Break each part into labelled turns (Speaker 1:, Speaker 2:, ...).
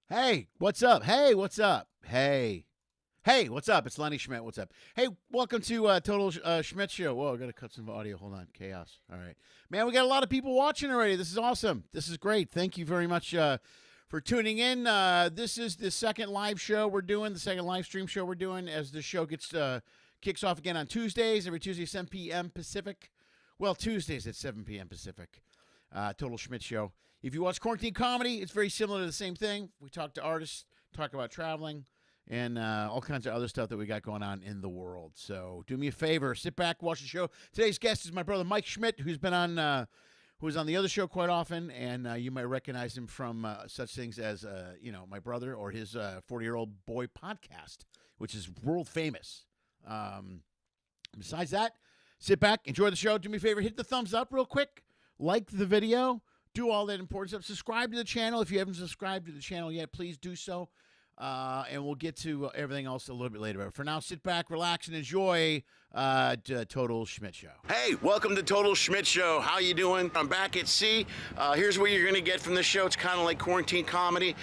Speaker 1: Hey, what's up? Hey, what's up? Hey, what's up? It's Lenny Schmidt. What's up? Hey, welcome to Total Schmidt Show. Whoa, I got to cut some audio. Hold on. Chaos. All right. Man, we got a lot of people watching already. This is awesome. This is great. Thank you very much for tuning in. This is the second live show we're doing, the second live stream show we're doing as the show kicks off again on Tuesdays, every Tuesday, 7 p.m. Pacific. Well, Tuesdays at 7 p.m. Pacific. Total Schmidt Show. If you watch Quarantine Comedy, it's very similar to the same thing. We talk to artists, talk about traveling, and all kinds of other stuff that we got going on in the world. So do me a favor, sit back, watch the show. Today's guest is my brother Mike Schmidt, who's been on, who's on the other show quite often, and you might recognize him from such things as, my brother or his 40-year-old boy podcast, which is world famous. Besides that, sit back, enjoy the show. Do me a favor, hit the thumbs up real quick, like the video. Do all that important stuff. Subscribe to the channel. If you haven't subscribed to the channel yet, please do so. And we'll get to everything else a little bit later. But for now, sit back, relax, and enjoy Total Schmidt Show. Hey, welcome to Total Schmidt Show. How you doing? I'm back at sea. Here's what you're going to get from this show. It's kind of like quarantine comedy,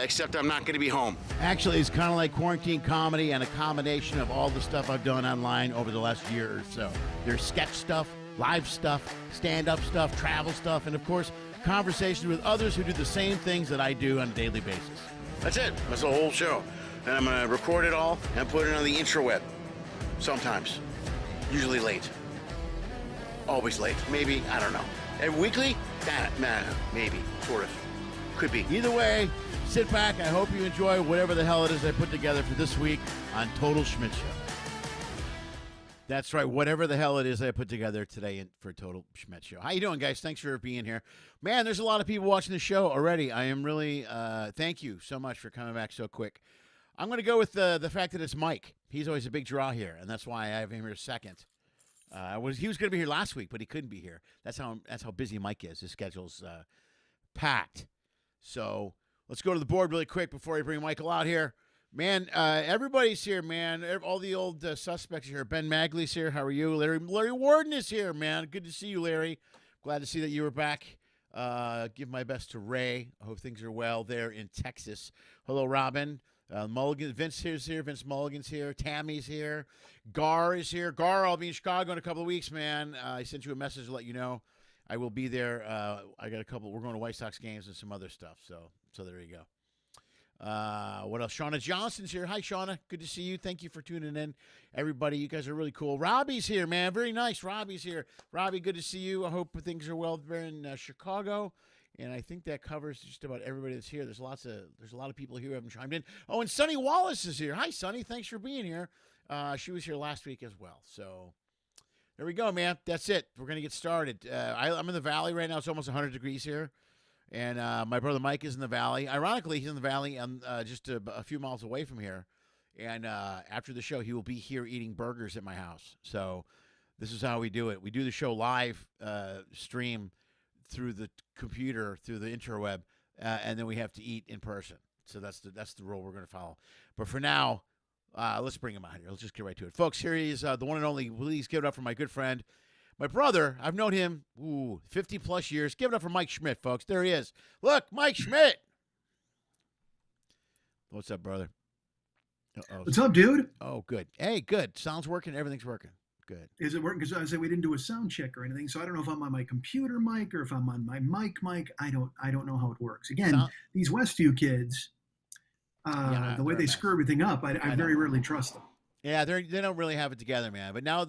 Speaker 1: except I'm not going to be home. Actually, it's kind of like quarantine comedy and a combination of all the stuff I've done online over the last year or so. There's sketch stuff, live stuff, stand-up stuff, travel stuff, and of course, conversations with others who do the same things that I do on a daily basis. That's it. That's the whole show. And I'm going to record it all and put it on the intraweb. Sometimes. Usually late. Always late. Maybe, I don't know. And weekly? Nah, maybe. Sort of. Could be. Either way, sit back. I hope you enjoy whatever the hell it is I put together for this week on Total Schmidt Show. That's right. Whatever the hell it is I put together today for Total Schmidt Show. How you doing, guys? Thanks for being here. Man, there's a lot of people watching the show already. I am really, thank you so much for coming back so quick. I'm going to go with the fact that it's Mike. He's always a big draw here, and that's why I have him here second. He was going to be here last week, but he couldn't be here. That's how busy Mike is. His schedule's packed. So let's go to the board really quick before I bring Michael out here. Man, everybody's here, man. All the old suspects are here. Ben Magley's here. How are you? Larry Warden is here, man. Good to see you, Larry. Glad to see that you were back. Give my best to Ray. I hope things are well there in Texas. Hello, Robin. Mulligan. Vince is here. Vince Mulligan's here. Tammy's here. Gar is here. Gar, I'll be in Chicago in a couple of weeks, man. I sent you a message to let you know. I will be there. I got a couple. We're going to White Sox games and some other stuff. So there you go. What else? Shauna Johnson's here. Hi, Shauna. Good to see you. Thank you for tuning in. Everybody, you guys are really cool. Robbie's here, man. Very nice. Robbie's here. Robbie, good to see you. I hope things are well there in Chicago. And I think that covers just about everybody that's here. There's a lot of people here who haven't chimed in. Oh, and Sonny Wallace is here. Hi, Sonny. Thanks for being here. She was here last week as well. So there we go, man. That's it. We're going to get started. I'm in the valley right now. It's almost 100 degrees here. And my brother Mike is in the valley. Ironically, he's in the valley just a few miles away from here. And after the show, he will be here eating burgers at my house. So this is how we do it. We do the show live stream through the computer, through the interweb, and then we have to eat in person. So that's the rule we're going to follow. But for now, let's bring him out here. Let's just get right to it. Folks, here he is, the one and only. Please give it up for my good friend, my brother. I've known him 50-plus years. Give it up for Mike Schmidt, folks. There he is. Look, Mike Schmidt. What's up, brother? Uh-oh.
Speaker 2: What's up, dude?
Speaker 1: Oh, good. Hey, good. Sound's working. Everything's working. Good.
Speaker 2: Is it working? Because I said we didn't do a sound check or anything, so I don't know if I'm on my computer mic or if I'm on my mic. I don't know how it works. Again, these Westview kids, the way they screw everything up, I very rarely trust them.
Speaker 1: Yeah, they don't really have it together, man. But now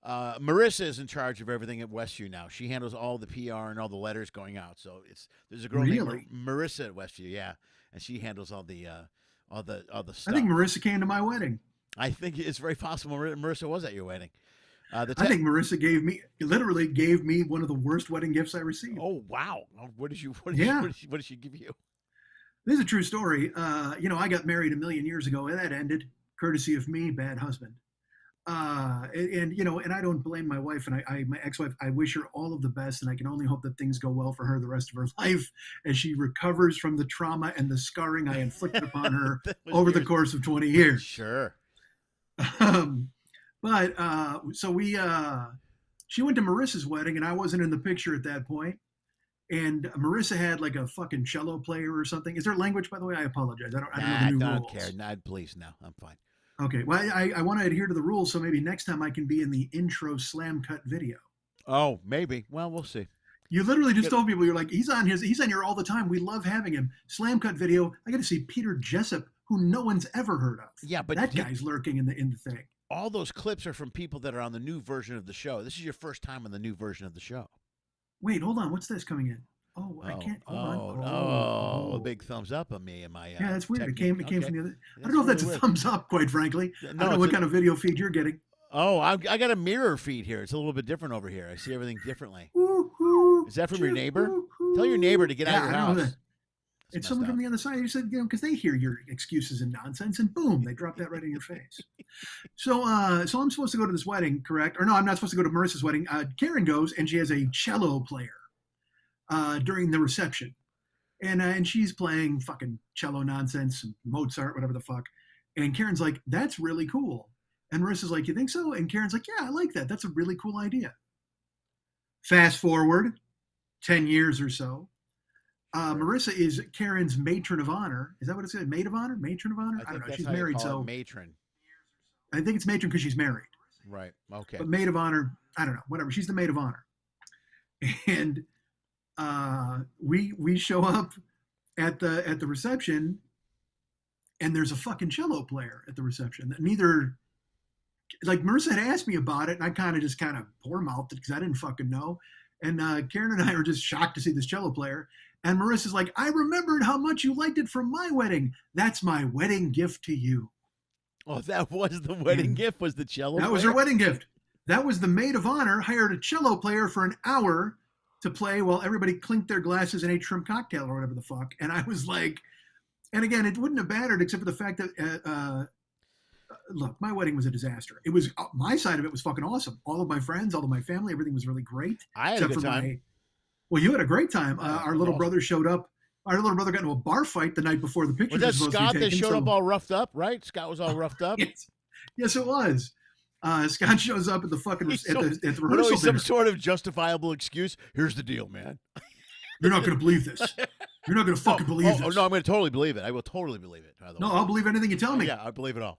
Speaker 1: Marissa is in charge of everything at Westview now. She handles all the PR and all the letters going out. So there's a girl named Marissa at Westview, yeah, and she handles all the stuff.
Speaker 2: I think Marissa came to my wedding.
Speaker 1: I think it's very possible Marissa was at your wedding.
Speaker 2: I think Marissa literally gave me one of the worst wedding gifts I received.
Speaker 1: Oh wow! What did she give you?
Speaker 2: This is a true story. I got married 1 million years ago, and that ended courtesy of me, bad husband. And I don't blame my wife and my ex-wife. I wish her all of the best, and I can only hope that things go well for her the rest of her life as she recovers from the trauma and the scarring I inflicted upon her over the course of 20 years.
Speaker 1: Sure.
Speaker 2: She went to Marissa's wedding, and I wasn't in the picture at that point. And Marissa had like a fucking cello player or something. Is there language, by the way? I apologize. I don't know the new
Speaker 1: rules. I
Speaker 2: don't
Speaker 1: care. Nah, please, no, I'm fine.
Speaker 2: Okay. Well, I want to adhere to the rules, so maybe next time I can be in the intro slam cut video.
Speaker 1: Oh, maybe. Well, we'll see.
Speaker 2: You literally just told people, you're like, he's on here all the time. We love having him. Slam cut video. I got to see Peter Jessup, who no one's ever heard of.
Speaker 1: Yeah, but
Speaker 2: that guy's lurking in the thing.
Speaker 1: All those clips are from people that are on the new version of the show. This is your first time on the new version of the show.
Speaker 2: Wait, hold on. What's this coming in? I can't. Hold on.
Speaker 1: A big thumbs up on me and my.
Speaker 2: Yeah, that's weird. Technique. It came from the other. I don't know if that's a thumbs up, quite frankly. I don't know what kind of video feed you're getting.
Speaker 1: Oh, I got a mirror feed here. It's a little bit different over here. I see everything differently. Is that from your neighbor? Tell your neighbor to get out of your house.
Speaker 2: It's someone from the other side. You said, because they hear your excuses and nonsense, and boom, they drop that right in your face. So I'm supposed to go to this wedding, correct? Or no, I'm not supposed to go to Marissa's wedding. Karen goes, and she has a cello player during the reception, and she's playing fucking cello nonsense, and Mozart, whatever the fuck. And Karen's like, "That's really cool." And Marissa's like, "You think so?" And Karen's like, "Yeah, I like that. That's a really cool idea." Fast forward 10 years or so. Marissa is Karen's matron of honor. Is that what it said? Maid of honor? Matron of honor? I don't know. She's married, so
Speaker 1: matron.
Speaker 2: I think it's matron because she's married.
Speaker 1: Right. Okay.
Speaker 2: But maid of honor, I don't know. Whatever. She's the maid of honor. And we show up at the reception, and there's a fucking cello player at the reception. Neither, like, Marissa had asked me about it, and I kind of poor mouthed it because I didn't fucking know. And Karen and I are just shocked to see this cello player. And Marissa's like, "I remembered how much you liked it from my wedding. That's my wedding gift to you."
Speaker 1: Oh, that was the wedding gift, was the cello player?
Speaker 2: That was her wedding gift. That was the maid of honor hired a cello player for an hour to play while everybody clinked their glasses and ate shrimp cocktail or whatever the fuck. And I was like, and again, it wouldn't have mattered except for the fact that, look, my wedding was a disaster. It was, my side of it was fucking awesome. All of my friends, all of my family, everything was really great.
Speaker 1: I had a good time.
Speaker 2: Well, you had a great time. Our little brother showed up. Our little brother got into a bar fight the night before the pictures
Speaker 1: was
Speaker 2: supposed
Speaker 1: Scott
Speaker 2: to be taken.
Speaker 1: That showed up all roughed up, right? Scott was all roughed up.
Speaker 2: Yes, it was. Scott shows up at the fucking at the rehearsal.
Speaker 1: Some sort of justifiable excuse. Here's the deal, man.
Speaker 2: You're not going to believe this. You're not going to fucking believe this.
Speaker 1: Oh, no, I'm going to totally believe it. I will totally believe it. By the way.
Speaker 2: No, I'll believe anything you tell me.
Speaker 1: Yeah, I believe it all.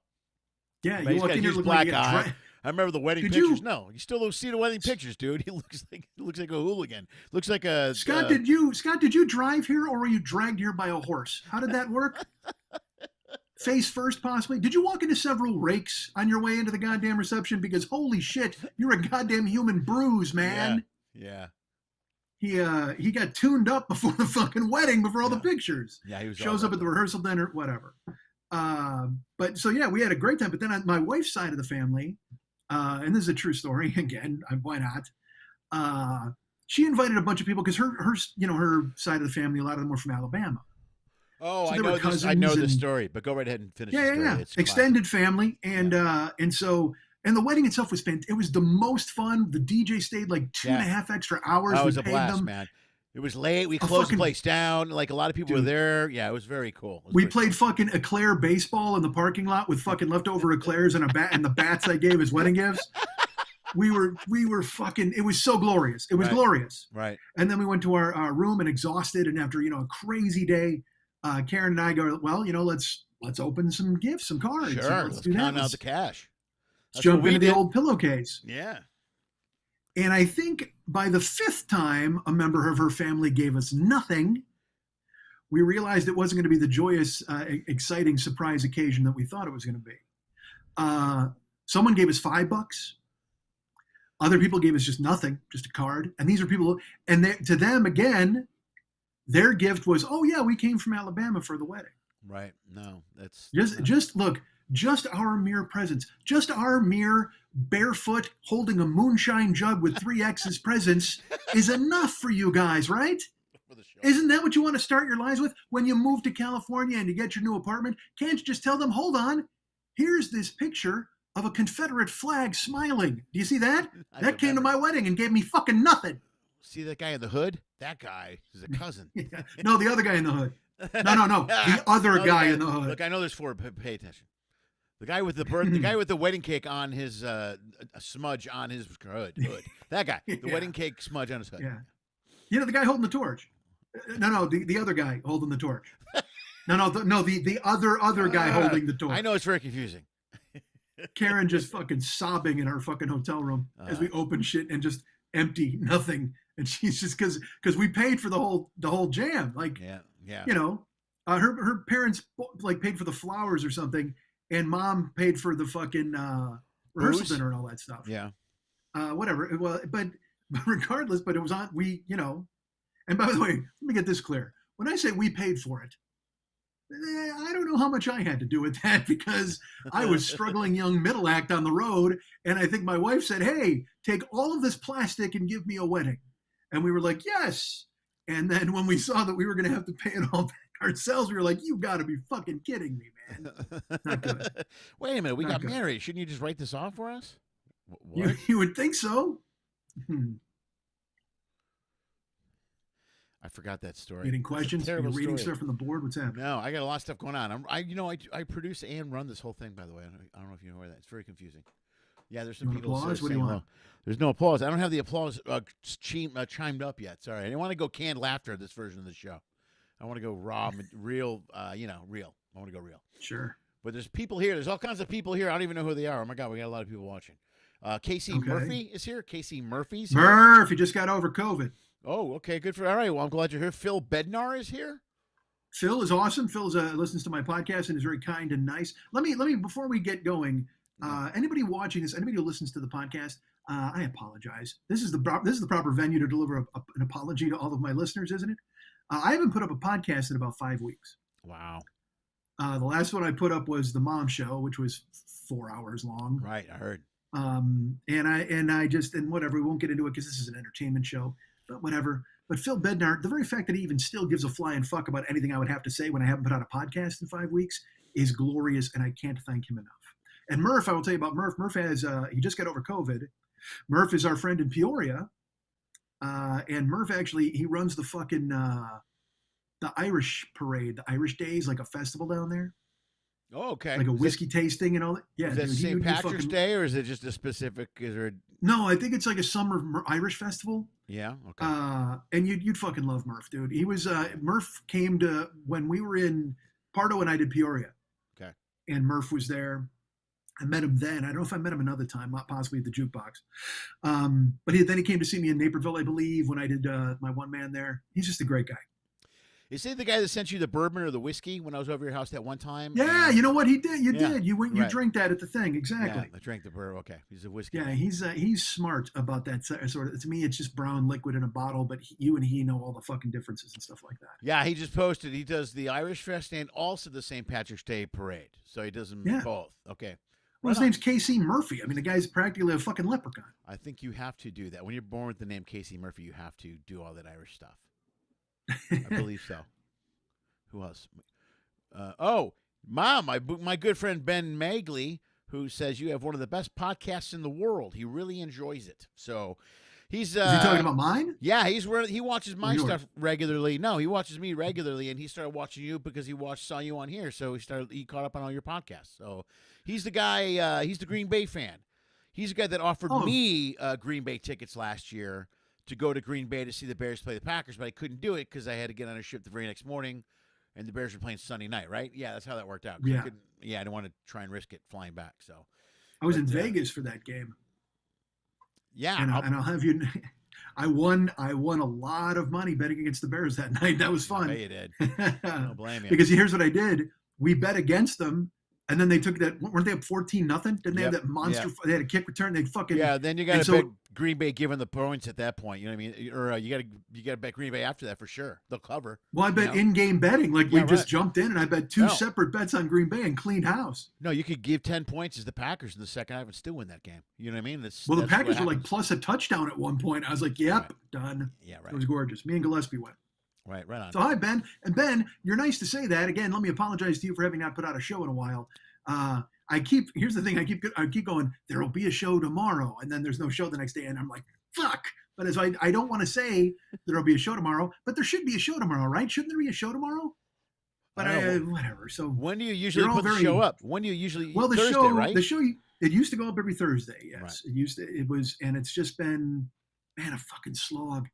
Speaker 2: Yeah, you walk in here looking
Speaker 1: black
Speaker 2: like
Speaker 1: eye. I remember the wedding pictures. No, you still don't see the wedding pictures, dude. He looks like a hooligan. Looks like a
Speaker 2: Scott. Did you drive here, or were you dragged here by a horse? How did that work? Face first, possibly. Did you walk into several rakes on your way into the goddamn reception? Because holy shit, you're a goddamn human bruise, man.
Speaker 1: Yeah.
Speaker 2: He got tuned up before the fucking wedding, before all the pictures.
Speaker 1: Yeah, he
Speaker 2: shows up at the rehearsal dinner, whatever. But so yeah, we had a great time. But then on my wife's side of the family, and this is a true story again, why not? She invited a bunch of people because her side of the family, a lot of them were from Alabama.
Speaker 1: Oh, so I know this story, but go right ahead and finish.
Speaker 2: Yeah. It's extended family, and and the wedding itself was fantastic. It was the most fun. The DJ stayed like 2.5 extra hours.
Speaker 1: That was a blast, man. It was late. We closed the place down. Like, a lot of people were there. Yeah, it was very cool.
Speaker 2: We played fucking eclair baseball in the parking lot with fucking leftover eclairs and and the bats I gave as wedding gifts. We were fucking. It was so glorious. It was glorious.
Speaker 1: Right.
Speaker 2: And then we went to our room and exhausted. And after a crazy day, Karen and I go, well, let's open some gifts, some cards.
Speaker 1: Sure.
Speaker 2: Let's do that.
Speaker 1: Count out the cash.
Speaker 2: Let's jump into the old pillowcase.
Speaker 1: Yeah.
Speaker 2: And I think by the 5th time a member of her family gave us nothing, we realized it wasn't going to be the joyous, exciting surprise occasion that we thought it was going to be. Someone gave us $5. Other people gave us just nothing, just a card. And these are people, and to them, again, their gift was, oh yeah, we came from Alabama for the wedding.
Speaker 1: Right. No, that's
Speaker 2: just look. Just our mere presence, just our mere barefoot holding a moonshine jug with 3 X's presence is enough for you guys, right? Isn't that what you want to start your lives with? When you move to California and you get your new apartment, can't you just tell them, hold on, here's this picture of a Confederate flag smiling. Do you see that? That came to my wedding and gave me fucking nothing.
Speaker 1: See that guy in the hood? That guy is a cousin.
Speaker 2: Yeah. No, the other guy in the hood. No. The other guy in the hood.
Speaker 1: Look, I know there's 4. Pay attention. The guy with the guy with the wedding cake on his a smudge on his hood. That guy, the wedding cake smudge on his hood.
Speaker 2: You know, the guy holding the torch. No, the other guy holding the torch. The other guy holding the torch.
Speaker 1: I know it's very confusing.
Speaker 2: Karen just fucking sobbing in our fucking hotel room as we open shit and just empty, nothing. And she's just because we paid for the whole jam. Like,
Speaker 1: yeah.
Speaker 2: You know, her parents like paid for the flowers or something, and mom paid for the fucking rehearsal dinner and all that stuff.
Speaker 1: Yeah.
Speaker 2: Whatever. Well, but regardless, but it was on, you know, and by the way, let me get this clear. When I say we paid for it, I don't know how much I had to do with that because I was struggling young middle act on the road. And I think my wife said, hey, take all of this plastic and give me a wedding. And we were like, yes. And then when we saw that we were going to have to pay it all back ourselves, we were like, you got to be fucking kidding me, man. Not good.
Speaker 1: Wait a minute. We got married. Shouldn't you just write this off for us?
Speaker 2: You would think so.
Speaker 1: I forgot that story.
Speaker 2: Getting questions? You're reading stuff from the board? What's happening?
Speaker 1: No, I got a lot of stuff going on. I produce and run this whole thing, by the way. I don't know if you know that. It's very confusing. Yeah, there's some people.
Speaker 2: Applause? What do you want?
Speaker 1: There's no applause. I don't have the applause chimed up yet. Sorry. I didn't want to go canned laughter this version of the show. I want to go raw, real, real. I want to go real.
Speaker 2: Sure.
Speaker 1: But there's people here. There's all kinds of people here. I don't even know who they are. Oh, my God. We got a lot of people watching. Casey Murphy is here. Casey Murphy's here.
Speaker 2: Murph, he just got over COVID.
Speaker 1: Oh, okay, good for. All right, well, I'm glad you're here. Phil Bednar is here.
Speaker 2: Phil is awesome. Phil listens to my podcast and is very kind and nice. Let me before we get going. Anybody watching this, anybody who listens to the podcast, I apologize. This is the proper venue to deliver an apology to all of my listeners, isn't it? I haven't put up a podcast in about 5 weeks.
Speaker 1: Wow.
Speaker 2: The last one I put up was the Mom Show, which was 4 hours long.
Speaker 1: Right, I heard.
Speaker 2: And whatever. We won't get into it because this is an entertainment show. But whatever. But Phil Bednar, the very fact that he even still gives a flying fuck about anything I would have to say when I haven't put out a podcast in 5 weeks is glorious, and I can't thank him enough. And Murph, I will tell you about Murph. Murph has he just got over COVID. Murph is our friend in Peoria, and Murph actually he runs the fucking the Irish parade, the Irish Days, like a festival down there.
Speaker 1: Oh, okay.
Speaker 2: Like a whiskey tasting and all that. Yeah.
Speaker 1: Is that St. Patrick's Day, or is it just a specific? Is there?
Speaker 2: No, I think it's like a summer Irish festival.
Speaker 1: Yeah. Okay.
Speaker 2: And you'd fucking love Murph, dude. He was Murph came to when we were in Pardo and I did Peoria.
Speaker 1: Okay.
Speaker 2: And Murph was there. I met him then. I don't know if I met him another time, possibly at the jukebox. But then he came to see me in Naperville, I believe, when I did my one man there. He's just a great guy.
Speaker 1: Is he the guy that sent you the bourbon or the whiskey when I was over your house that one time?
Speaker 2: Yeah, you know what he did? You did. You went. You drank that at the thing. Exactly.
Speaker 1: Yeah, I drank the bourbon. Okay, he's a whiskey.
Speaker 2: Yeah, he's smart about that sort of. To me, it's just brown liquid in a bottle, but you and he know all the fucking differences and stuff like that.
Speaker 1: Yeah, he just posted. He does the Irish Fest and also the St. Patrick's Day parade. So he does them both. Okay.
Speaker 2: Well, his name's Casey Murphy. I mean, the guy's practically a fucking leprechaun.
Speaker 1: I think you have to do that when you're born with the name Casey Murphy. You have to do all that Irish stuff. I believe so. Who else? Mom, my good friend Ben Magley, who says you have one of the best podcasts in the world. He really enjoys it. So he's
Speaker 2: is he talking about mine?
Speaker 1: Yeah, he watches my stuff regularly. No, he watches me regularly, and he started watching you because he saw you on here. So he caught up on all your podcasts. So he's the guy. He's the Green Bay fan. He's the guy that offered me Green Bay tickets last year to go to Green Bay to see the Bears play the Packers, but I couldn't do it because I had to get on a ship the very next morning. And the Bears were playing Sunday night, right? Yeah, that's how that worked out.
Speaker 2: Yeah.
Speaker 1: I didn't want to try and risk it flying back. So
Speaker 2: I was in Vegas for that game.
Speaker 1: Yeah,
Speaker 2: and I'll have you. I won a lot of money betting against the Bears that night. That was fun.
Speaker 1: I bet you did. I don't blame you.
Speaker 2: Because here's what I did: we bet against them, and then they took that. Weren't they up 14-0? Didn't they have that monster? Yeah. They had a kick return. They fucking
Speaker 1: Then you got to bet Green Bay given the points at that point. You know what I mean? Or you got to bet Green Bay after that for sure. They'll cover.
Speaker 2: Well, I bet in-game betting. Like we just jumped in, and I bet two separate bets on Green Bay and cleaned house.
Speaker 1: No, you could give 10 points as the Packers in the second half and still win that game. You know what I mean?
Speaker 2: The Packers were like plus a touchdown at one point. I was like, "Yep, done."
Speaker 1: Yeah, right.
Speaker 2: It was gorgeous. Me and Gillespie went.
Speaker 1: Right on.
Speaker 2: So hi, Ben. And Ben, you're nice to say that. Again, let me apologize to you for having not put out a show in a while. Here's the thing. I keep going, there will be a show tomorrow. And then there's no show the next day. And I'm like, fuck. But as I don't want to say there'll be a show tomorrow, but there should be a show tomorrow, right? Shouldn't there be a show tomorrow? But whatever. So
Speaker 1: when do you usually put the show up? When do you usually?
Speaker 2: Well,
Speaker 1: Thursday, right?
Speaker 2: The show, it used to go up every Thursday. Yes,
Speaker 1: right.
Speaker 2: It was, and it's just been, man, a fucking slog.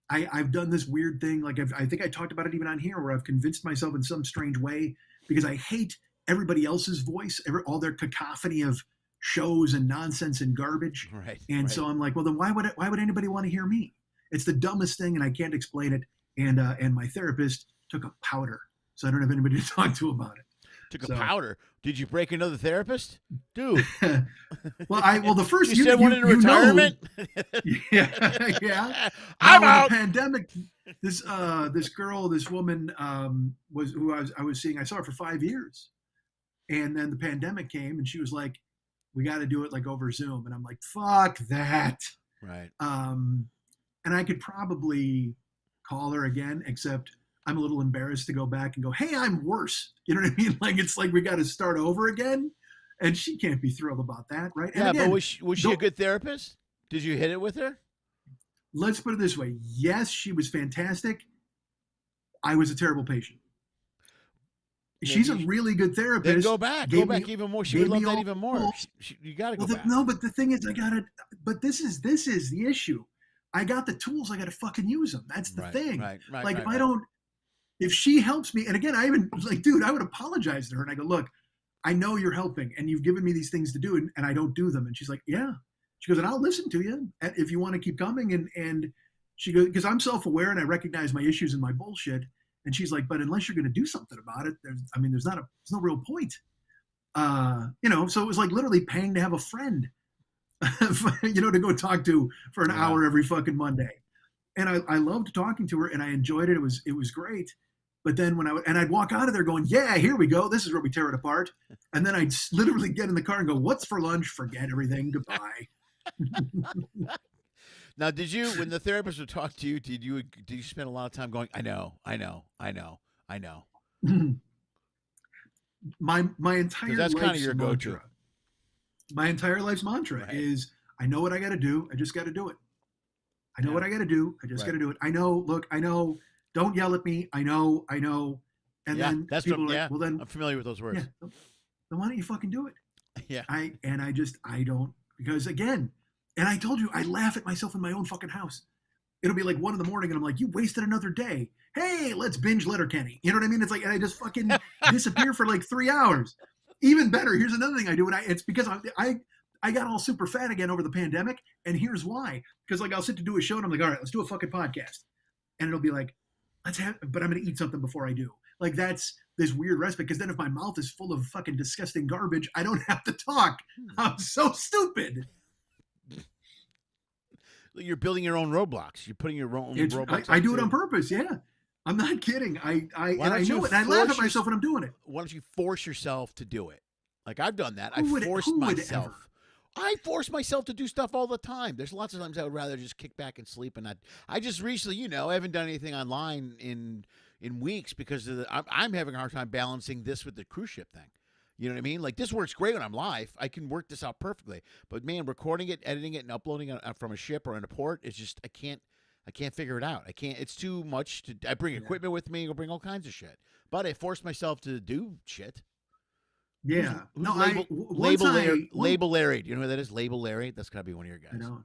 Speaker 2: I've done this weird thing. Like I think I talked about it even on here, where I've convinced myself in some strange way, because I hate everybody else's voice, all their cacophony of shows and nonsense and garbage.
Speaker 1: Right.
Speaker 2: And so I'm like, well, then why would anybody want to hear me? It's the dumbest thing, and I can't explain it. And my therapist took a powder, so I don't have anybody to talk to about it.
Speaker 1: Took a powder. Did you break another therapist, dude?
Speaker 2: Well, the first
Speaker 1: you said one in retirement.
Speaker 2: Yeah.
Speaker 1: I'm out.
Speaker 2: The pandemic. This woman was who I was seeing. I saw her for 5 years, and then the pandemic came, and she was like, "We got to do it like over Zoom," and I'm like, "Fuck that."
Speaker 1: Right.
Speaker 2: And I could probably call her again, except I'm a little embarrassed to go back and go, "Hey, I'm worse." You know what I mean? Like, it's like we got to start over again, and she can't be thrilled about that, right?
Speaker 1: Yeah, again, but was she a good therapist? Did you hit it with her?
Speaker 2: Let's put it this way: yes, she was fantastic. I was a terrible patient. She's a really good therapist.
Speaker 1: Then go back even more. She would love that even more. You got to go back.
Speaker 2: No, but the thing is, but this is the issue. I got the tools. I got to fucking use them. That's the thing.
Speaker 1: Right.
Speaker 2: Like, if she helps me, and again, I even like, dude, I would apologize to her, and I go, look, I know you're helping, and you've given me these things to do, and I don't do them. And she's like, yeah. She goes, and I'll listen to you if you want to keep coming. And she goes, because I'm self-aware and I recognize my issues and my bullshit. And she's like, but unless you're going to do something about it, there's no real point. So it was like literally paying to have a friend, to go talk to for an hour every fucking Monday. And I loved talking to her, and I enjoyed it. It was great. But then I'd walk out of there going, yeah, here we go. This is where we tear it apart. And then I'd literally get in the car and go, what's for lunch? Forget everything. Goodbye.
Speaker 1: Now, when the therapist would talk to you, did you spend a lot of time going, I know?
Speaker 2: My entire
Speaker 1: that's kind of your
Speaker 2: mantra,
Speaker 1: go-to.
Speaker 2: My entire life's mantra is, I know what I got to do. I just got to do it. I know what I got to do. I just got to do it. I know. Don't yell at me. I know. And then
Speaker 1: that's
Speaker 2: people
Speaker 1: what,
Speaker 2: are like, well, then
Speaker 1: I'm familiar with those words.
Speaker 2: Yeah, then why don't you fucking do it?
Speaker 1: Yeah.
Speaker 2: I don't, because again, and I told you, I laugh at myself in my own fucking house. It'll be like 1 a.m, and I'm like, you wasted another day. Hey, let's binge Letterkenny. You know what I mean? It's like, and I just fucking disappear for like 3 hours. Even better, here's another thing I do, and it's because I got all super fat again over the pandemic, and here's why. Because like I'll sit to do a show, and I'm like, all right, let's do a fucking podcast, and it'll be like, but I'm gonna eat something before I do. Like, that's this weird respite, because then if my mouth is full of fucking disgusting garbage, I don't have to talk. I'm so stupid.
Speaker 1: You're building your own roadblocks. You're putting your own roadblocks.
Speaker 2: I do it on purpose. Yeah, I'm not kidding. I know it. And I laugh at myself when I'm doing it.
Speaker 1: Why don't you force yourself to do it? Like, I've done that. I forced myself. I force myself to do stuff all the time. There's lots of times I would rather just kick back and sleep. And I just recently, I haven't done anything online in weeks because I'm having a hard time balancing this with the cruise ship thing. You know what I mean? Like, this works great when I'm live. I can work this out perfectly. But man, recording it, editing it, and uploading it from a ship or in a port, it's just I can't figure it out. I can't. It's too much. I bring equipment with me. I'll bring all kinds of shit. But I force myself to do shit.
Speaker 2: Yeah.
Speaker 1: Label Larry. Do you know who that is? Label Larry. That's gotta be one of your guys.
Speaker 2: I don't.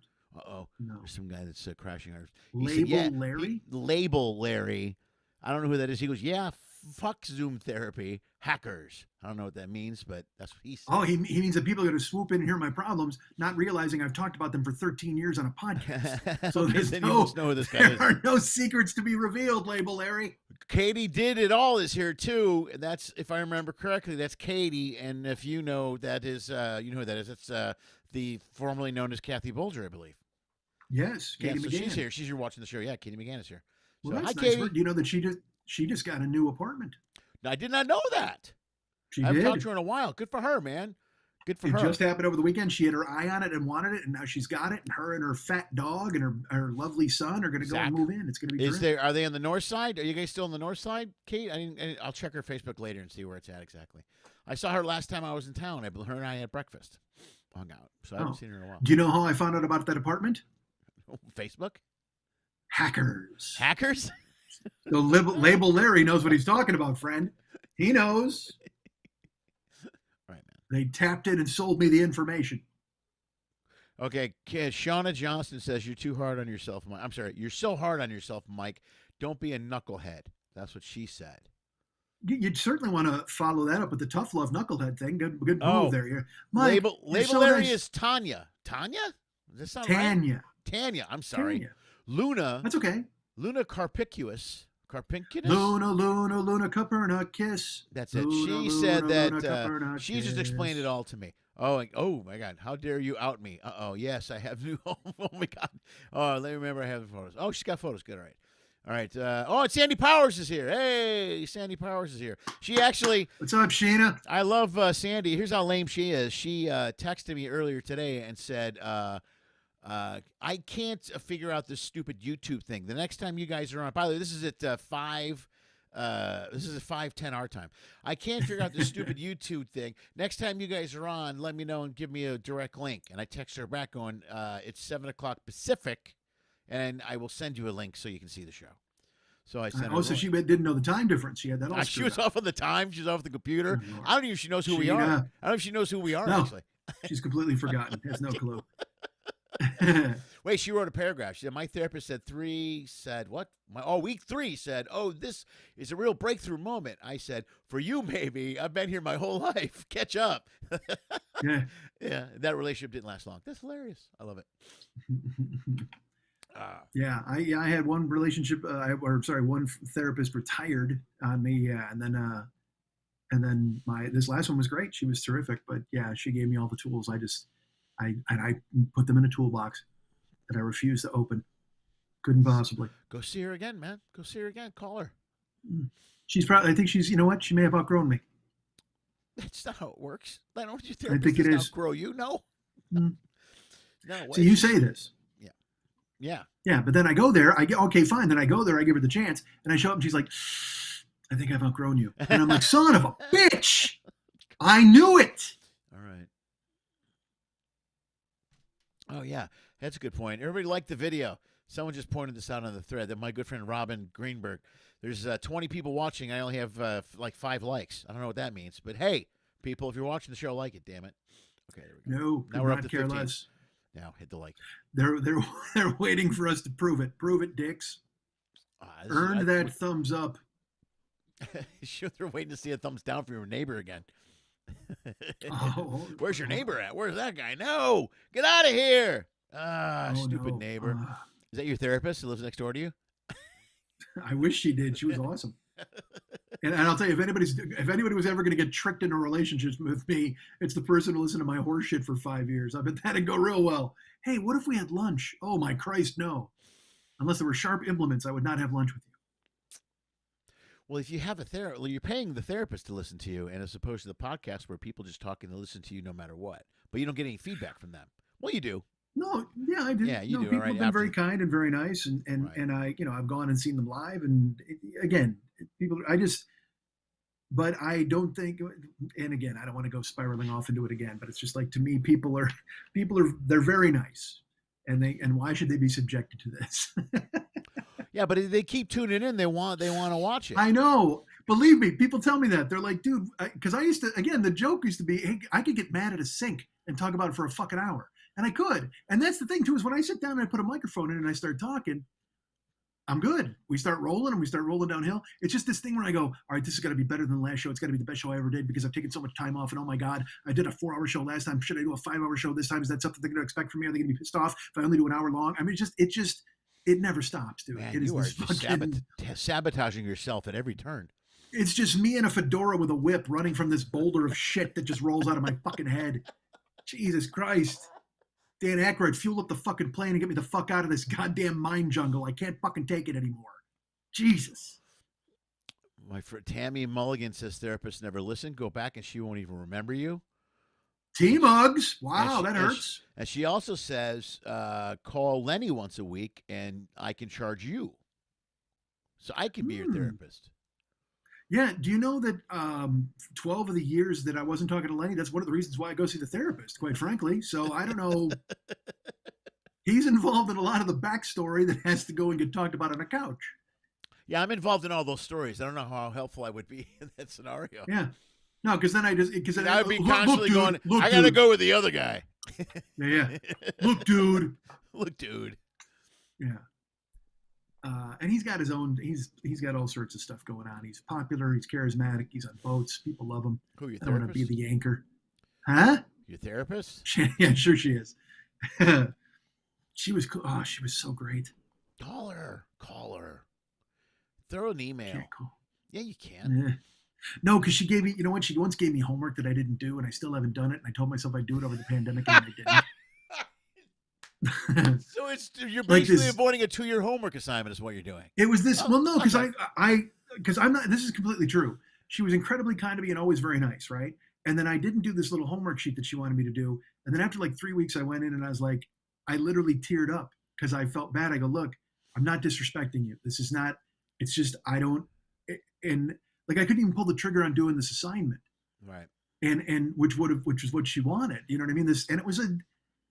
Speaker 1: No. There's some guy that's crashing ours.
Speaker 2: Larry.
Speaker 1: Label Larry. I don't know who that is. He goes, yeah. Fuck Zoom therapy, hackers. I don't know what that means, but that's what he said.
Speaker 2: Oh, he means that people are going to swoop in and hear my problems, not realizing I've talked about them for 13 years on a podcast. So
Speaker 1: then you must know who this guy is.
Speaker 2: There are no secrets to be revealed, Label Larry.
Speaker 1: Katie Did It All is here too. That's, if I remember correctly, that's Katie. And if you know, that is, you know who that is. It's the formerly known as Kathy Bolger, I believe.
Speaker 2: Yes, Katie McGann.
Speaker 1: She's here. She's here watching the show. Yeah, Katie McGann is here.
Speaker 2: Well,
Speaker 1: so,
Speaker 2: that's
Speaker 1: hi,
Speaker 2: nice.
Speaker 1: Katie.
Speaker 2: Do you know that she just got a new apartment?
Speaker 1: I did not know that.
Speaker 2: She
Speaker 1: I haven't
Speaker 2: did.
Speaker 1: talked to her in a while. Good for her, man. Good for her.
Speaker 2: It just happened over the weekend. She had her eye on it and wanted it, and now she's got it. And her and her fat dog and her lovely son are going to go and move in. It's going to be.
Speaker 1: Are they on the north side? Are you guys still on the north side, Kate? I'll check her Facebook later and see where it's at exactly. I saw her last time I was in town. Her and I had breakfast, hung out. So I haven't seen her in a while.
Speaker 2: Do you know how I found out about that apartment?
Speaker 1: Facebook.
Speaker 2: Hackers.
Speaker 1: Hackers.
Speaker 2: So Label Larry knows what he's talking about, friend. He knows.
Speaker 1: Right, man.
Speaker 2: They tapped in and sold me the information.
Speaker 1: Okay, Shauna Johnson says you're too hard on yourself, Mike. I'm sorry, you're so hard on yourself, Mike. Don't be a knucklehead. That's what she said.
Speaker 2: You'd certainly want to follow that up with the tough love knucklehead thing. Good move there.
Speaker 1: Mike, label
Speaker 2: so
Speaker 1: area
Speaker 2: nice.
Speaker 1: is Tanya. Tanya? Does that sound
Speaker 2: Tanya.
Speaker 1: right? Tanya. I'm sorry.
Speaker 2: Tanya.
Speaker 1: Luna.
Speaker 2: That's okay.
Speaker 1: Luna Carpicus.
Speaker 2: Luna Copernicus.
Speaker 1: That's it. She said that she just explained it all to me. Oh my God! How dare you out me? Yes, I have new. Oh my God! Oh, let me remember I have the photos. Oh, she's got photos. Good. All right. And Sandy Powers is here. Hey, Sandy Powers is here. She actually.
Speaker 2: What's up, Sheena?
Speaker 1: I love Sandy. Here's how lame she is. She texted me earlier today and said, I can't figure out this stupid YouTube thing. The next time you guys are on, by the way, this is at 5. This is at 5:10 our time. I can't figure out this stupid YouTube thing. Next time you guys are on, let me know and give me a direct link. And I text her back going, it's 7:00 Pacific, and I will send you a link so you can see the show. So I sent her.
Speaker 2: So she didn't know the time difference. She had that all.
Speaker 1: She was off on the time. She's off the computer. I don't even know if she knows who we are. I don't know if she knows who we are. No, actually.
Speaker 2: She's completely forgotten. Has no clue.
Speaker 1: Wait, she wrote a paragraph. She said, my therapist said 3 said what? Week 3 said, this is a real breakthrough moment. I said, for you, maybe. I've been here my whole life. Catch up. Yeah. That relationship didn't last long. That's hilarious. I love it.
Speaker 2: I had one relationship, one therapist retired on me. And then this last one was great. She was terrific, but yeah, she gave me all the tools. I put them in a toolbox that I refused to open. Couldn't possibly.
Speaker 1: Go see her again, man. Go see her again. Call her.
Speaker 2: I think she's, you know what? She may have outgrown me.
Speaker 1: That's not how it works. I
Speaker 2: think it is.
Speaker 1: Outgrow you? No.
Speaker 2: No. So you say this.
Speaker 1: Yeah.
Speaker 2: Yeah, but then I go there. Okay, fine. Then I go there. I give her the chance, and I show up, and she's like, I think I've outgrown you. And I'm like, son of a bitch. I knew it.
Speaker 1: All right. Oh, yeah. That's a good point. Everybody liked the video. Someone just pointed this out on the thread that my good friend Robin Greenberg. There's 20 people watching. I only have like 5 likes. I don't know what that means. But, hey, people, if you're watching the show, like it, damn it. Okay, there we go.
Speaker 2: No,
Speaker 1: now we're up to
Speaker 2: care
Speaker 1: 15.
Speaker 2: Less.
Speaker 1: Now hit the like.
Speaker 2: They're waiting for us to prove it. Prove it, dicks. Earn that thumbs up.
Speaker 1: Sure, they're waiting to see a thumbs down from your neighbor again.
Speaker 2: Oh,
Speaker 1: where's your neighbor at? Where's that guy? No, get out of here. Stupid neighbor. Is that your therapist who lives next door to you?
Speaker 2: I wish she did. She was awesome. And I'll tell you, if anybody was ever going to get tricked into relationships with me, it's the person who listened to my horse shit for 5 years. I bet that'd go real well. Hey, what if we had lunch? Oh my Christ, no. Unless there were sharp implements, I would not have lunch with you.
Speaker 1: Well, if you have a therapist, you're paying the therapist to listen to you, and as opposed to the podcast where people just talk and they listen to you no matter what, but you don't get any feedback from them. Well, you do.
Speaker 2: No, yeah, I do.
Speaker 1: Yeah, you do.
Speaker 2: People
Speaker 1: right,
Speaker 2: have been very kind and very nice, and I, I've gone and seen them live, and but I don't think, and again, I don't want to go spiraling off into it again, but it's just like, to me, people are, they're very nice, and why should they be subjected to this?
Speaker 1: Yeah, but if they keep tuning in, they want to watch it.
Speaker 2: I know. Believe me, people tell me that. They're like, dude, because I used to, again, the joke used to be, hey, I could get mad at a sink and talk about it for a fucking hour. And I could. And that's the thing, too, is when I sit down and I put a microphone in and I start talking, I'm good. We start rolling and we start rolling downhill. It's just this thing where I go, all right, this is got to be better than the last show. It's got to be the best show I ever did because I've taken so much time off. And oh my God, I did a 4-hour show last time. Should I do a 5-hour show this time? Is that something they're going to expect from me? Are they going to be pissed off if I only do an hour long? I mean, it never stops, dude.
Speaker 1: Man,
Speaker 2: it is
Speaker 1: you are just sabotaging yourself at every turn.
Speaker 2: It's just me in a fedora with a whip running from this boulder of shit that just rolls out of my fucking head. Jesus Christ. Dan Aykroyd, fuel up the fucking plane and get me the fuck out of this goddamn mind jungle. I can't fucking take it anymore. Jesus.
Speaker 1: My friend Tammy Mulligan says therapists never listen. Go back and she won't even remember you.
Speaker 2: T-Mugs. Wow, that hurts.
Speaker 1: And she also says, call Lenny once a week and I can charge you. So I can be your therapist.
Speaker 2: Yeah. Do you know that 12 of the years that I wasn't talking to Lenny, that's one of the reasons why I go see the therapist, quite frankly. So I don't know. He's involved in a lot of the backstory that has to go and get talked about on a couch.
Speaker 1: Yeah, I'm involved in all those stories. I don't know how helpful I would be in that scenario.
Speaker 2: Yeah. No, because then I
Speaker 1: would be constantly going. I gotta go with the other guy.
Speaker 2: Yeah. Look, dude.
Speaker 1: Look, dude.
Speaker 2: Yeah. And he's got his own. He's got all sorts of stuff going on. He's popular. He's charismatic. He's on boats. People love him.
Speaker 1: Who, your
Speaker 2: therapist? I want to be the anchor.
Speaker 1: Huh? Your therapist?
Speaker 2: Yeah, sure she is. She was cool. Oh, she was so great.
Speaker 1: Call her. Throw an email.
Speaker 2: Can't call.
Speaker 1: Yeah, you can.
Speaker 2: Yeah. No, because she gave me. You know what? She once gave me homework that I didn't do, and I still haven't done it. And I told myself I'd do it over the pandemic, and I didn't.
Speaker 1: So you're basically avoiding a 2-year homework assignment is what you're doing.
Speaker 2: It was this. Well, no, because I'm not. This is completely true. She was incredibly kind to me and always very nice, right? And then I didn't do this little homework sheet that she wanted me to do. And then after like 3 weeks, I went in and I was like, I literally teared up because I felt bad. I go, look, I'm not disrespecting you. This is not. It's just I don't. And like I couldn't even pull the trigger on doing this assignment,
Speaker 1: right?
Speaker 2: And which was what she wanted. You know what I mean?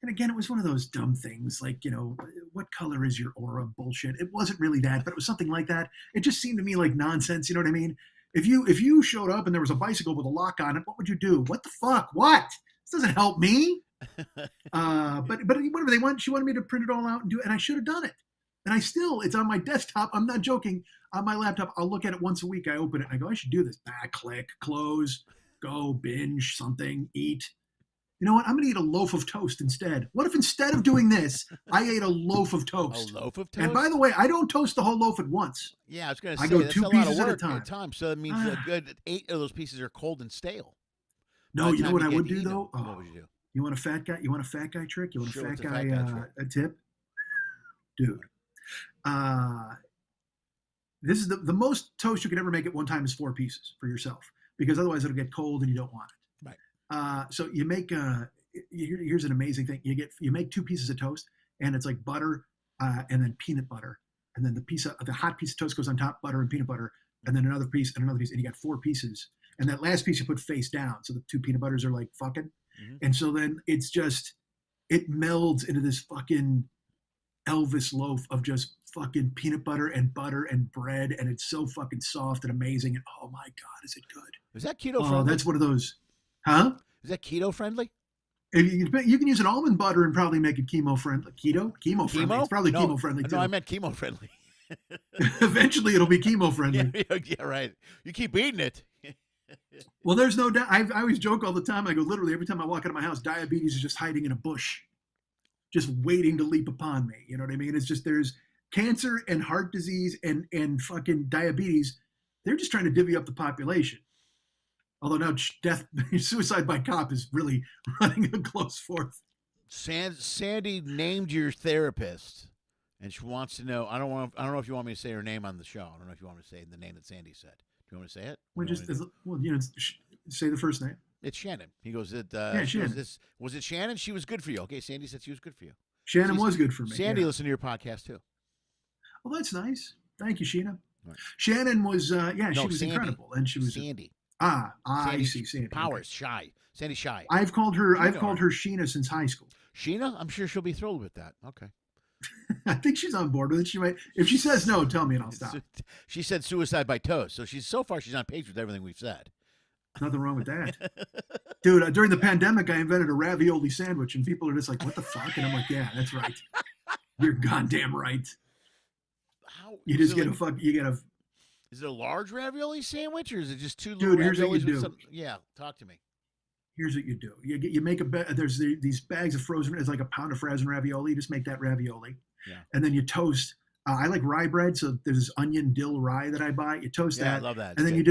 Speaker 2: And again, it was one of those dumb things like, you know, what color is your aura bullshit. It wasn't really that, but it was something like that. It just seemed to me like nonsense. You know what I mean? If you showed up and there was a bicycle with a lock on it, what would you do? What the fuck? What? This doesn't help me. But whatever they want, she wanted me to print it all out and do it, and I should have done it. And it's on my desktop. I'm not joking. On my laptop, I'll look at it once a week. I open it and I go, I should do this. Back, click, close, go, binge, something, eat. You know what? I'm going to eat a loaf of toast instead. What if instead of doing this, I ate a loaf of toast?
Speaker 1: A loaf of toast?
Speaker 2: And by the way, I don't toast the whole loaf at once.
Speaker 1: Yeah, I was going to say,
Speaker 2: I go
Speaker 1: that's
Speaker 2: 2
Speaker 1: a
Speaker 2: pieces
Speaker 1: lot of work
Speaker 2: at a time.
Speaker 1: So that means a good 8 of those pieces are cold and stale.
Speaker 2: No, you know what I would do, though?
Speaker 1: What would you do?
Speaker 2: You want a fat guy? You want a fat guy trick? You want
Speaker 1: Sure,
Speaker 2: a fat guy a tip? Dude. This is the most toast you can ever make at one time is 4 pieces for yourself, because otherwise it'll get cold and you don't want it.
Speaker 1: Right.
Speaker 2: So you make here's an amazing thing. You make 2 pieces of toast, and it's like butter and then peanut butter, and then the hot piece of toast goes on top, butter and peanut butter, and then another piece, and you got 4 pieces, and that last piece you put face down, so the 2 peanut butters are like fucking, and so then it melds into this fucking Elvis loaf of just fucking peanut butter and bread, and it's so fucking soft and amazing, and oh my god, is it good?
Speaker 1: Is that keto friendly?
Speaker 2: Oh, that's one of those. Huh?
Speaker 1: Is that keto friendly?
Speaker 2: You can use an almond butter and probably make it chemo friendly. Chemo friendly. It's probably chemo friendly too.
Speaker 1: No, I meant chemo friendly.
Speaker 2: Eventually, it'll be chemo friendly.
Speaker 1: Yeah, right. You keep eating it.
Speaker 2: Well, there's no doubt. I always joke all the time. I go, literally every time I walk out of my house, diabetes is just hiding in a bush, just waiting to leap upon me. You know what I mean? It's just there's cancer and heart disease and fucking diabetes. They're just trying to divvy up the population. Although now suicide by cop is really running a close fourth.
Speaker 1: Sandy named your therapist, and she wants to know. I don't know if you want me to say her name on the show. I don't know if you want me to say the name that Sandy said. Do you want me to say it?
Speaker 2: Well, say the first name.
Speaker 1: It's Shannon. He goes,
Speaker 2: Shannon.
Speaker 1: Was it Shannon? She was good for you. Okay, Sandy said she was good for you.
Speaker 2: Shannon was good for me.
Speaker 1: Sandy listened to your podcast too.
Speaker 2: Well, that's nice. Thank you, Sheena. Right. Shannon was, she was
Speaker 1: Sandy.
Speaker 2: incredible, and she was
Speaker 1: Sandy.
Speaker 2: I see, Sandy.
Speaker 1: Powers, Shy. Sandy Shy.
Speaker 2: I've called her Sheena since high school.
Speaker 1: Sheena? I'm sure she'll be thrilled with that. Okay.
Speaker 2: I think she's on board with it. She might. If she says no, tell me and I'll stop.
Speaker 1: She said suicide by toast, so she's on page with everything we've said.
Speaker 2: Nothing wrong with that. Dude, during the pandemic, I invented a ravioli sandwich, and people are just like, what the fuck? And I'm like, yeah, that's right. You're goddamn right. You just get
Speaker 1: Is it a large ravioli sandwich, or is it just 2
Speaker 2: little raviolis? Here's what you do.
Speaker 1: Yeah, talk to me.
Speaker 2: Here's what you do. You make there's these bags of frozen, it's like a pound of frozen ravioli. You just make that ravioli.
Speaker 1: Yeah.
Speaker 2: And then you toast. I like rye bread, so there's this onion dill rye that I buy. You toast that.
Speaker 1: I love that.
Speaker 2: And then you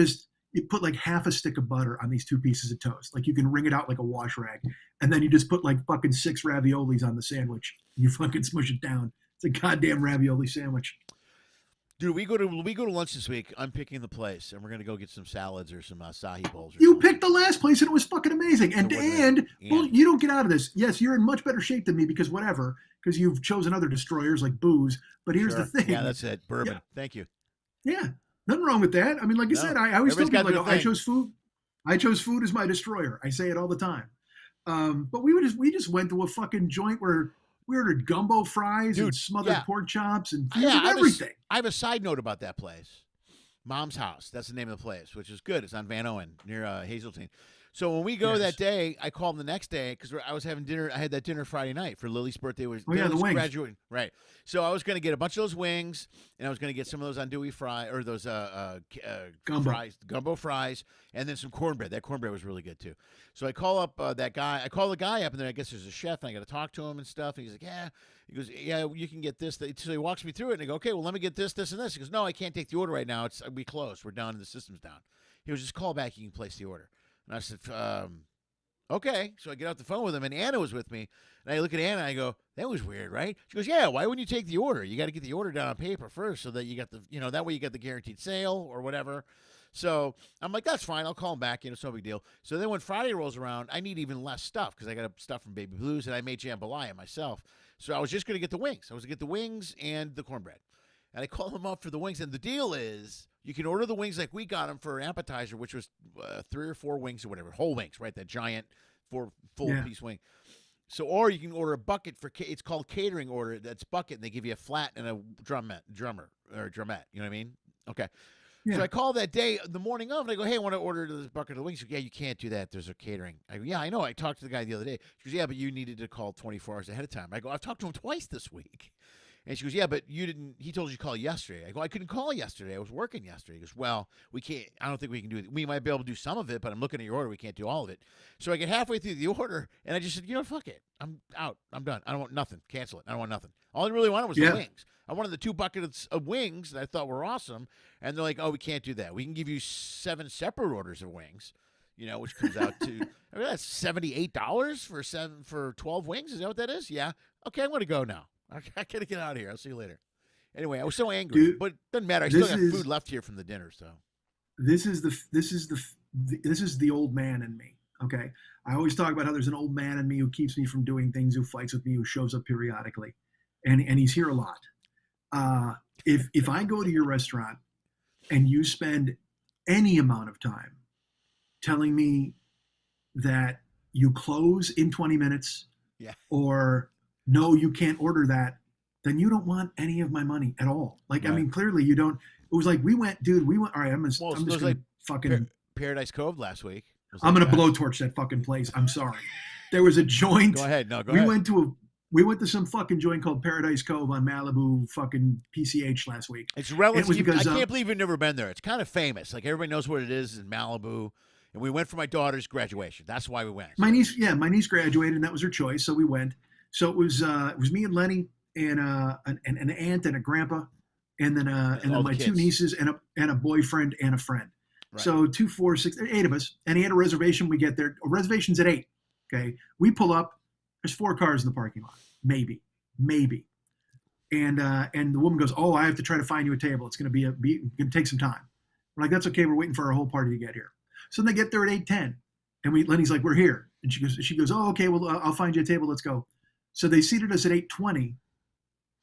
Speaker 2: put like half a stick of butter on these 2 pieces of toast. Like you can wring it out like a wash rag. And then you just put like fucking 6 raviolis on the sandwich. And you fucking smush it down. It's a goddamn ravioli sandwich.
Speaker 1: Dude, we go to lunch this week. I'm picking the place, and we're gonna go get some salads or some acai bowls.
Speaker 2: You picked the last place, and it was fucking amazing. And well, you don't get out of this. Yes, you're in much better shape than me because you've chosen other destroyers like booze. But here's the thing.
Speaker 1: Yeah, that's it. Bourbon. Yeah. Thank you.
Speaker 2: Yeah, nothing wrong with that. I mean, like I said, I always tell people, I chose food. I chose food as my destroyer. I say it all the time. But we just went to a fucking joint where we ordered gumbo fries and smothered pork chops and everything.
Speaker 1: I have a side note about that place. Mom's House. That's the name of the place, which is good. It's on Van Owen near Hazeltine. So when we go
Speaker 2: Yes.
Speaker 1: that day, I called him the next day because I was having dinner. I had that dinner Friday night for Lily's birthday.
Speaker 2: The wings.
Speaker 1: Graduating. Right. So I was going to get a bunch of those wings, and I was going to get some of those andouille fry or those gumbo fries, and then some cornbread. That cornbread was really good too. So I call up that guy. I call the guy up, and then I guess there's a chef, and I got to talk to him and stuff. And he's like, yeah. He goes, yeah, you can get this. So he walks me through it, and I go, okay, well, let me get this, this, and this. He goes, no, I can't take the order right now. We closed. We're down, and the system's down. He goes, just call back. You can place the order. And I said, okay. So I get off the phone with him, and Anna was with me. And I look at Anna, and I go, that was weird, right? She goes, yeah, why wouldn't you take the order? You got to get the order down on paper first so that you got that way you got the guaranteed sale or whatever. So I'm like, that's fine. I'll call him back. It's no big deal. So then when Friday rolls around, I need even less stuff because I got stuff from Baby Blues, and I made jambalaya myself. So I was just going to get the wings. I was going to get the wings and the cornbread. And I call him up for the wings. And the deal is you can order the wings like we got them for an appetizer, which was 3 or 4 wings or whatever. Whole wings, right? That giant full-piece wing. So, or you can order a bucket it's called catering order. That's bucket, and they give you a flat and a drumette. You know what I mean? Okay. Yeah. So I call that day, the morning of, and I go, hey, I want to order this bucket of wings. She goes, yeah, you can't do that. There's a catering. I go, yeah, I know. I talked to the guy the other day. She goes, yeah, but you needed to call 24 hours ahead of time. I go, I've talked to him twice this week. And she goes, yeah, but you didn't. He told you to call yesterday. I go, I couldn't call yesterday. I was working yesterday. He goes, well, we can't. I don't think we can do it. We might be able to do some of it, but I'm looking at your order. We can't do all of it. So I get halfway through the order, and I just said, fuck it. I'm out. I'm done. I don't want nothing. Cancel it. I don't want nothing. All I really wanted was the wings. I wanted the 2 buckets of wings that I thought were awesome. And they're like, oh, we can't do that. We can give you 7 separate orders of wings, which comes out to, that's $78 for 12 wings. Is that what that is? Yeah. Okay, I'm going to go now. I got to get out of here. I'll see you later. Anyway, I was so angry, but it doesn't matter. I still have food left here from the dinner. So
Speaker 2: this is the old man in me. Okay. I always talk about how there's an old man in me who keeps me from doing things, who fights with me, who shows up periodically. And he's here a lot. If I go to your restaurant and you spend any amount of time telling me that you close in 20 minutes or no, you can't order that, then you don't want any of my money at all. Like, right. I mean, clearly you don't. It was like we went, all right, I'm just going to fucking.
Speaker 1: Paradise Cove last week.
Speaker 2: I'm going to blowtorch that fucking place. I'm sorry. There was a joint.
Speaker 1: Go ahead. No, go ahead.
Speaker 2: We went to some fucking joint called Paradise Cove on Malibu fucking PCH last week.
Speaker 1: It's relative. I can't believe you've never been there. It's kind of famous. Like, everybody knows what it is in Malibu. And we went for my daughter's graduation. That's why we went.
Speaker 2: My niece graduated, and that was her choice, so we went. So it was me and Lenny and an aunt and a grandpa, and then my kids. 2 nieces and a boyfriend and a friend. Right. So 2, 4, 6, 8 of us. And he had a reservation. We get there. Reservation's at 8. Okay. We pull up. There's 4 cars in the parking lot. Maybe. And the woman goes, oh, I have to try to find you a table. It's going to take some time. We're like, that's okay. We're waiting for our whole party to get here. So then they get there at 8:10, and Lenny's like, we're here. And she goes, oh, okay. Well, I'll find you a table. Let's go. So they seated us at 8:20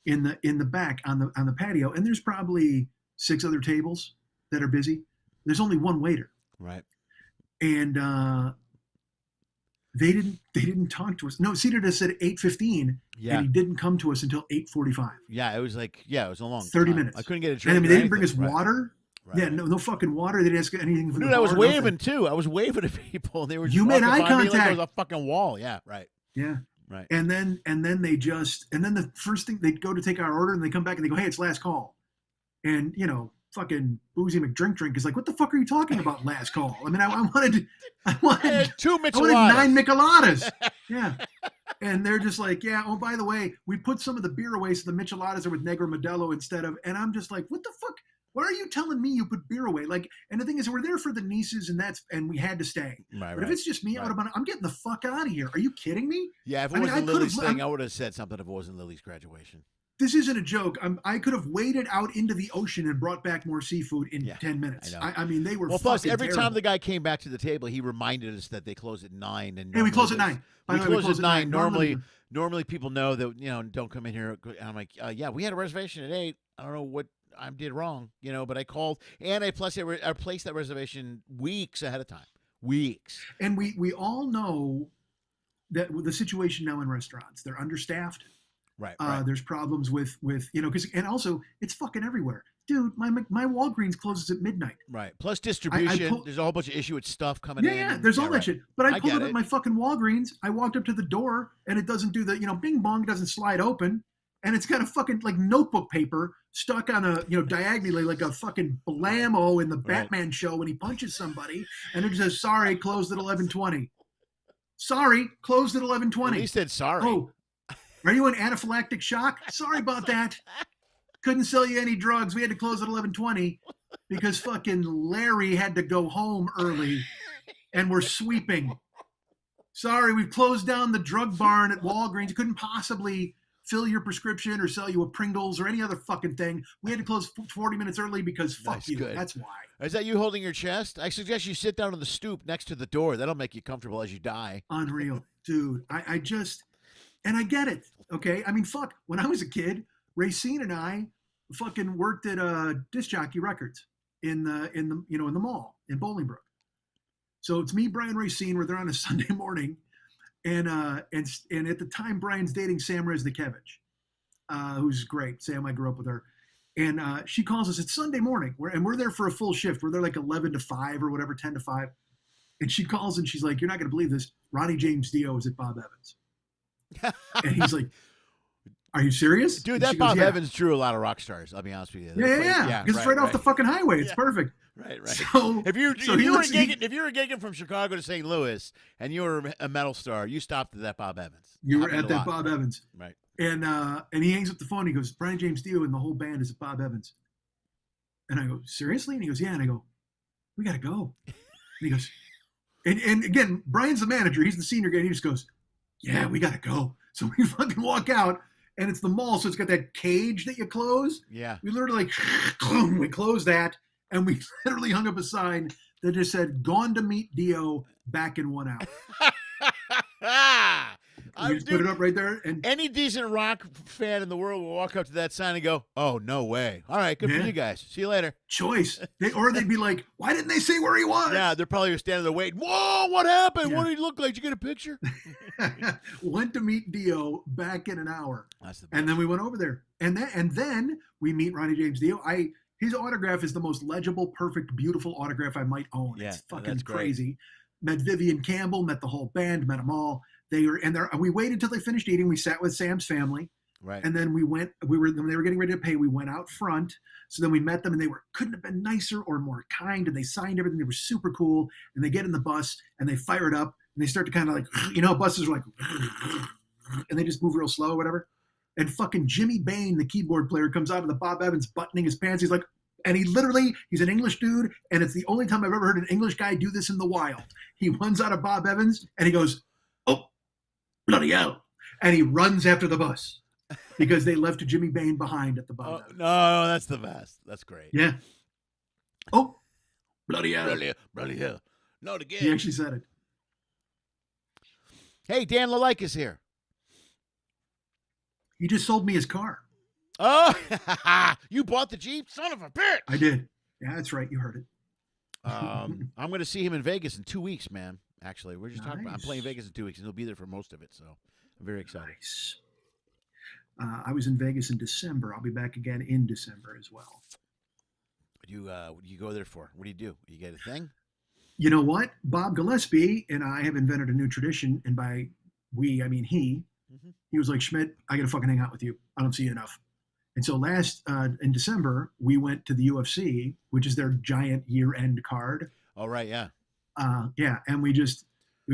Speaker 2: in the back on the patio, and there's probably 6 other tables that are busy. There's only one waiter.
Speaker 1: Right.
Speaker 2: And they didn't talk to us. No, seated us at 8:15, and he didn't come to us until 8:45.
Speaker 1: Yeah, it was a long
Speaker 2: 30 minutes.
Speaker 1: I couldn't get a drink.
Speaker 2: And they didn't bring us water. Right. Yeah, no fucking water. They didn't ask anything from the bar.
Speaker 1: I was waving too. I was waving to people. They were just
Speaker 2: made eye contact.
Speaker 1: Like there was a fucking wall. Yeah, right.
Speaker 2: Yeah.
Speaker 1: Right.
Speaker 2: And then the first thing, they go to take our order, and they come back and they go, hey, it's last call. And fucking Boozy McDrink is like, what the fuck are you talking about, last call? I mean, I wanted
Speaker 1: 2 micheladas.
Speaker 2: I wanted 9 micheladas. Yeah. And they're just like, yeah, oh, by the way, we put some of the beer away, so the micheladas are with Negro Modelo instead of, and I'm just like, what the fuck? Why are you telling me you put beer away? Like, and the thing is, we're there for the nieces, and we had to stay. Right, but if it's just me, I'm getting the fuck out of here. Are you kidding me?
Speaker 1: Yeah, if it wasn't Lily's thing, I would have said something if it wasn't Lily's graduation.
Speaker 2: This isn't a joke. I could have waded out into the ocean and brought back more seafood in 10 minutes. I mean, they were
Speaker 1: plus, every
Speaker 2: terrible.
Speaker 1: time the guy came back to the table, he reminded us that they close at 9. And
Speaker 2: we close at 9.
Speaker 1: We close at 9. Normally people know that, don't come in here. And I'm like, yeah, we had a reservation at 8. I don't know what I did wrong, but I called, and I placed that reservation weeks ahead of time. Weeks.
Speaker 2: And we all know that with the situation now in restaurants, they're understaffed.
Speaker 1: Right.
Speaker 2: There's problems with because and also it's fucking everywhere, dude. My Walgreens closes at midnight.
Speaker 1: Right. Plus distribution. There's a whole bunch of issue with stuff coming in.
Speaker 2: Yeah, there's all that shit. But I pulled up at my fucking Walgreens. I walked up to the door and it doesn't do the bing bong, doesn't slide open, and it's got a fucking like notebook paper stuck on a diagonally like a fucking blammo in the Batman show when he punches somebody, and it says sorry, closed at 11:20. Sorry, closed at 11:20.
Speaker 1: He said sorry.
Speaker 2: Oh. Are you in anaphylactic shock? Sorry about that. Couldn't sell you any drugs. We had to close at 11:20 because fucking Larry had to go home early and we're sweeping. Sorry, we've closed down the drug barn at Walgreens. You couldn't possibly fill your prescription or sell you a Pringles or any other fucking thing. We had to close 40 minutes early because fuck you. Good. That's why.
Speaker 1: Is that you holding your chest? I suggest you sit down on the stoop next to the door. That'll make you comfortable as you die.
Speaker 2: Unreal. Dude, I just... And I get it, okay? I mean, fuck. When I was a kid, Racine and I fucking worked at Disc Jockey Records in the mall in Bolingbrook. So it's me, Brian Racine. We're there on a Sunday morning, and at the time, Brian's dating Sam Reznikevich, who's great. Sam, I grew up with her, and she calls us. It's Sunday morning, we're there for a full shift. We're there like 11 to 5 or whatever, 10 to 5, and she calls and she's like, "You're not going to believe this. Ronnie James Dio is at Bob Evans." And he's like, "Are you serious?"
Speaker 1: Dude, that Bob Evans drew a lot of rock stars. I'll be honest with you.
Speaker 2: Yeah. Because it's right off the fucking highway. It's perfect.
Speaker 1: Right.
Speaker 2: So,
Speaker 1: if you were gigging from Chicago to St. Louis and you were a metal star, you stopped at that Bob Evans.
Speaker 2: You were at that Bob Evans.
Speaker 1: Right.
Speaker 2: And he hangs up the phone. He goes, "Brian James Dio and the whole band is at Bob Evans." And I go, "Seriously?" And he goes, "Yeah." And I go, "We got to go." And he goes, and again, Brian's the manager. He's the senior guy. And he just goes, "Yeah, we got to go." So we fucking walk out, and it's the mall. So it's got that cage that you close.
Speaker 1: Yeah.
Speaker 2: We literally we closed that, and we literally hung up a sign that just said, "Gone to meet Dio, back in 1 hour." We just put it up right there. And
Speaker 1: any decent rock fan in the world will walk up to that sign and go, "Oh, no way. All right, good for you guys. See you later."
Speaker 2: Choice. They'd be like, "Why didn't they say where he was?"
Speaker 1: Yeah, they're probably standing there waiting. "Whoa, what happened? What did he look like? Did you get a picture?"
Speaker 2: Went to meet Dio, back in an hour. And then we went over there. And then we meet Ronnie James Dio. His autograph is the most legible, perfect, beautiful autograph I might own. Yeah, it's fucking crazy. Met Vivian Campbell, met the whole band, met them all. We waited till they finished eating. We sat with Sam's family.
Speaker 1: Right.
Speaker 2: And then when they were getting ready to pay, we went out front. So then we met them, and they couldn't have been nicer or more kind. And they signed everything. They were super cool. And they get in the bus and they fire it up and they start to kind of like, buses are like, and they just move real slow or whatever. And fucking Jimmy Bain, the keyboard player, comes out of the Bob Evans buttoning his pants. He's like, and he's an English dude. And it's the only time I've ever heard an English guy do this in the wild. He runs out of Bob Evans and he goes, "Oh, bloody hell." And he runs after the bus because they left Jimmy Bain behind at the Bob Evans.
Speaker 1: No, that's the best. That's great.
Speaker 2: Yeah. "Oh, bloody hell."
Speaker 1: Bloody hell. Not again.
Speaker 2: He actually said it.
Speaker 1: Hey, Dan LaLike is here.
Speaker 2: He just sold me his car.
Speaker 1: Oh, you bought the Jeep? Son of a bitch.
Speaker 2: I did. Yeah, that's right. You heard it.
Speaker 1: I'm going to see him in Vegas in 2 weeks, man. Actually, we're just talking about. I'm playing Vegas in 2 weeks, and he'll be there for most of it. So I'm very excited.
Speaker 2: Nice. I was in Vegas in December. I'll be back again in December as well.
Speaker 1: What do you go there for? What do you do? You get a thing?
Speaker 2: You know what? Bob Gillespie and I have invented a new tradition, and by we, I mean he. Mm-hmm. He was like, "Schmidt, I got to fucking hang out with you. I don't see you enough." And so in December, we went to the UFC, which is their giant year-end card.
Speaker 1: Oh, right, yeah.
Speaker 2: Yeah, and we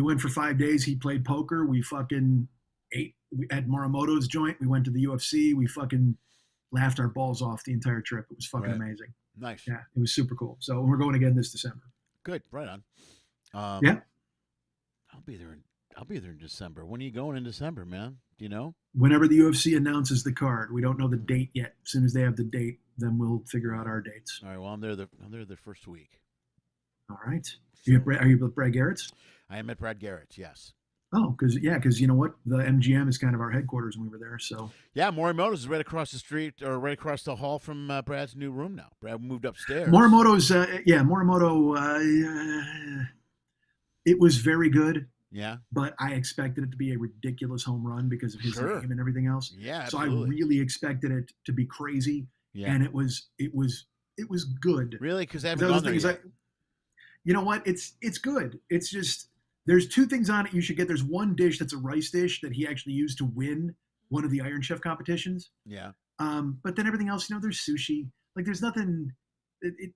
Speaker 2: went for 5 days. He played poker. We fucking ate at Morimoto's joint. We went to the UFC. We fucking laughed our balls off the entire trip. It was fucking amazing.
Speaker 1: Nice.
Speaker 2: Yeah, it was super cool. So we're going again this December.
Speaker 1: Good, right on.
Speaker 2: Yeah.
Speaker 1: I'll be there in December. When are you going in December, man? Do you know?
Speaker 2: Whenever the UFC announces the card. We don't know the date yet. As soon as they have the date, then we'll figure out our dates.
Speaker 1: All right. Well, I'm there the first week.
Speaker 2: All right. Are you with Brad Garrett's?
Speaker 1: I am at Brad Garrett's. Yes.
Speaker 2: Oh, because you know what, the MGM is kind of our headquarters, and we were there. So
Speaker 1: yeah, Morimoto's is right across the street or right across the hall from Brad's new room now. Brad moved upstairs.
Speaker 2: Morimoto's, Morimoto. It was very good.
Speaker 1: Yeah.
Speaker 2: But I expected it to be a ridiculous home run because of his name and everything else.
Speaker 1: Yeah,
Speaker 2: so
Speaker 1: absolutely.
Speaker 2: I really expected it to be crazy.
Speaker 1: Yeah.
Speaker 2: And it was good.
Speaker 1: Really? Because I haven't gone there yet.
Speaker 2: You know what? It's good. It's just there's two things on it you should get. There's one dish that's a rice dish that he actually used to win one of the Iron Chef competitions.
Speaker 1: Yeah.
Speaker 2: But then everything else, there's sushi. Like there's nothing.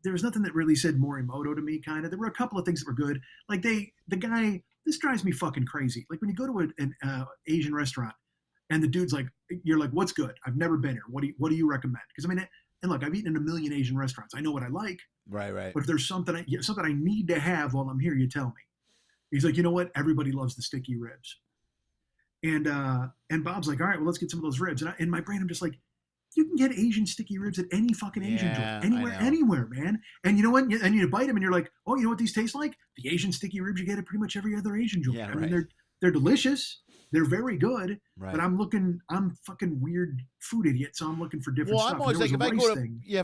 Speaker 2: There was nothing that really said Morimoto to me. Kind of. There were a couple of things that were good. Like the guy. This drives me fucking crazy. Like when you go to an Asian restaurant, and the dude's like, you're like, what's good? I've never been here. What do you recommend? Because I mean, and look, I've eaten in a million Asian restaurants. I know what I like.
Speaker 1: Right.
Speaker 2: But if there's something I need to have while I'm here, you tell me. He's like, you know what? Everybody loves the sticky ribs. And Bob's like, all right, well, let's get some of those ribs. And in my brain, I'm just like, you can get Asian sticky ribs at any fucking Asian joint, anywhere, man. And you know what? And you bite them, and you're like, oh, you know what these taste like? The Asian sticky ribs you get at pretty much every other Asian joint.
Speaker 1: Yeah,
Speaker 2: I mean, they're delicious. They're very good.
Speaker 1: Right.
Speaker 2: But I'm fucking weird food idiot, so I'm looking for different stuff.
Speaker 1: I'm always like, if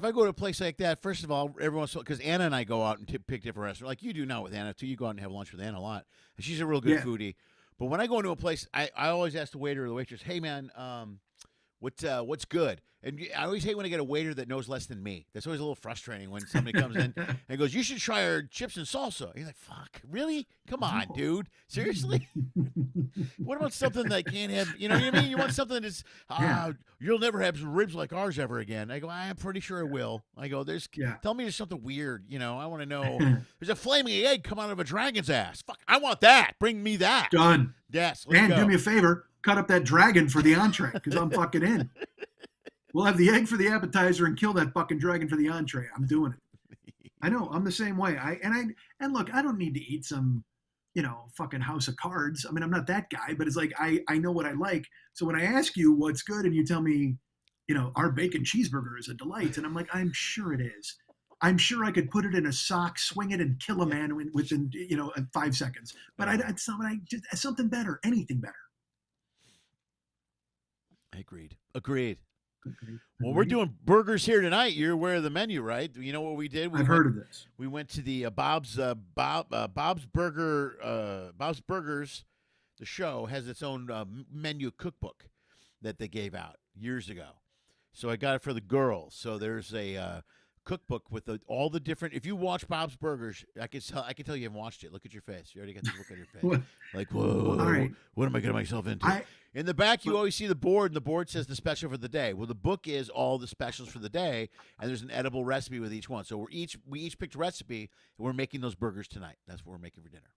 Speaker 1: I go to a place like that, first of all, everyone's because Anna and I go out and pick different restaurants, like you do now with Anna too. You go out and have lunch with Anna a lot, and she's a real good foodie. But when I go into a place, I always ask the waiter or the waitress, "Hey man, what's good?" And I always hate when I get a waiter that knows less than me. That's always a little frustrating when somebody comes in and goes, "You should try our chips and salsa." You're like, "Fuck, really? Come on, dude. Seriously? What about something that I can't have? You know what I mean? You want something that's you'll never have some ribs like ours ever again." I go, "I'm pretty sure I will." I go, tell me there's something weird. I want to know. There's a flaming egg come out of a dragon's ass. Fuck, I want that. Bring me that.
Speaker 2: Done.
Speaker 1: Yes.
Speaker 2: And do me a favor, cut up that dragon for the entree because I'm fucking in. We'll have the egg for the appetizer and kill that fucking dragon for the entree. I'm doing it. I know. I'm the same way. And look, I don't need to eat some, fucking House of Cards. I mean, I'm not that guy, but it's like I know what I like. So when I ask you what's good and you tell me, our bacon cheeseburger is a delight, and I'm like, I'm sure it is. I'm sure I could put it in a sock, swing it, and kill a man within 5 seconds. But it's not what something better, anything better.
Speaker 1: Agreed. Well, we're doing burgers here tonight. You're aware of the menu, right? You know what we did?
Speaker 2: I've heard of this.
Speaker 1: We went to the Bob's Burgers. The show has its own menu cookbook that they gave out years ago. So I got it for the girls. So there's a cookbook with all the different. If you watch Bob's Burgers, I can tell you haven't watched it. Look at your face. You already got the look on your face. Like, whoa,
Speaker 2: all right.
Speaker 1: What am I getting myself into? In the back, you always see the board, and the board says the special for the day. Well, the book is all the specials for the day, and there's an edible recipe with each one. So we each picked a recipe, and we're making those burgers tonight. That's what we're making for dinner.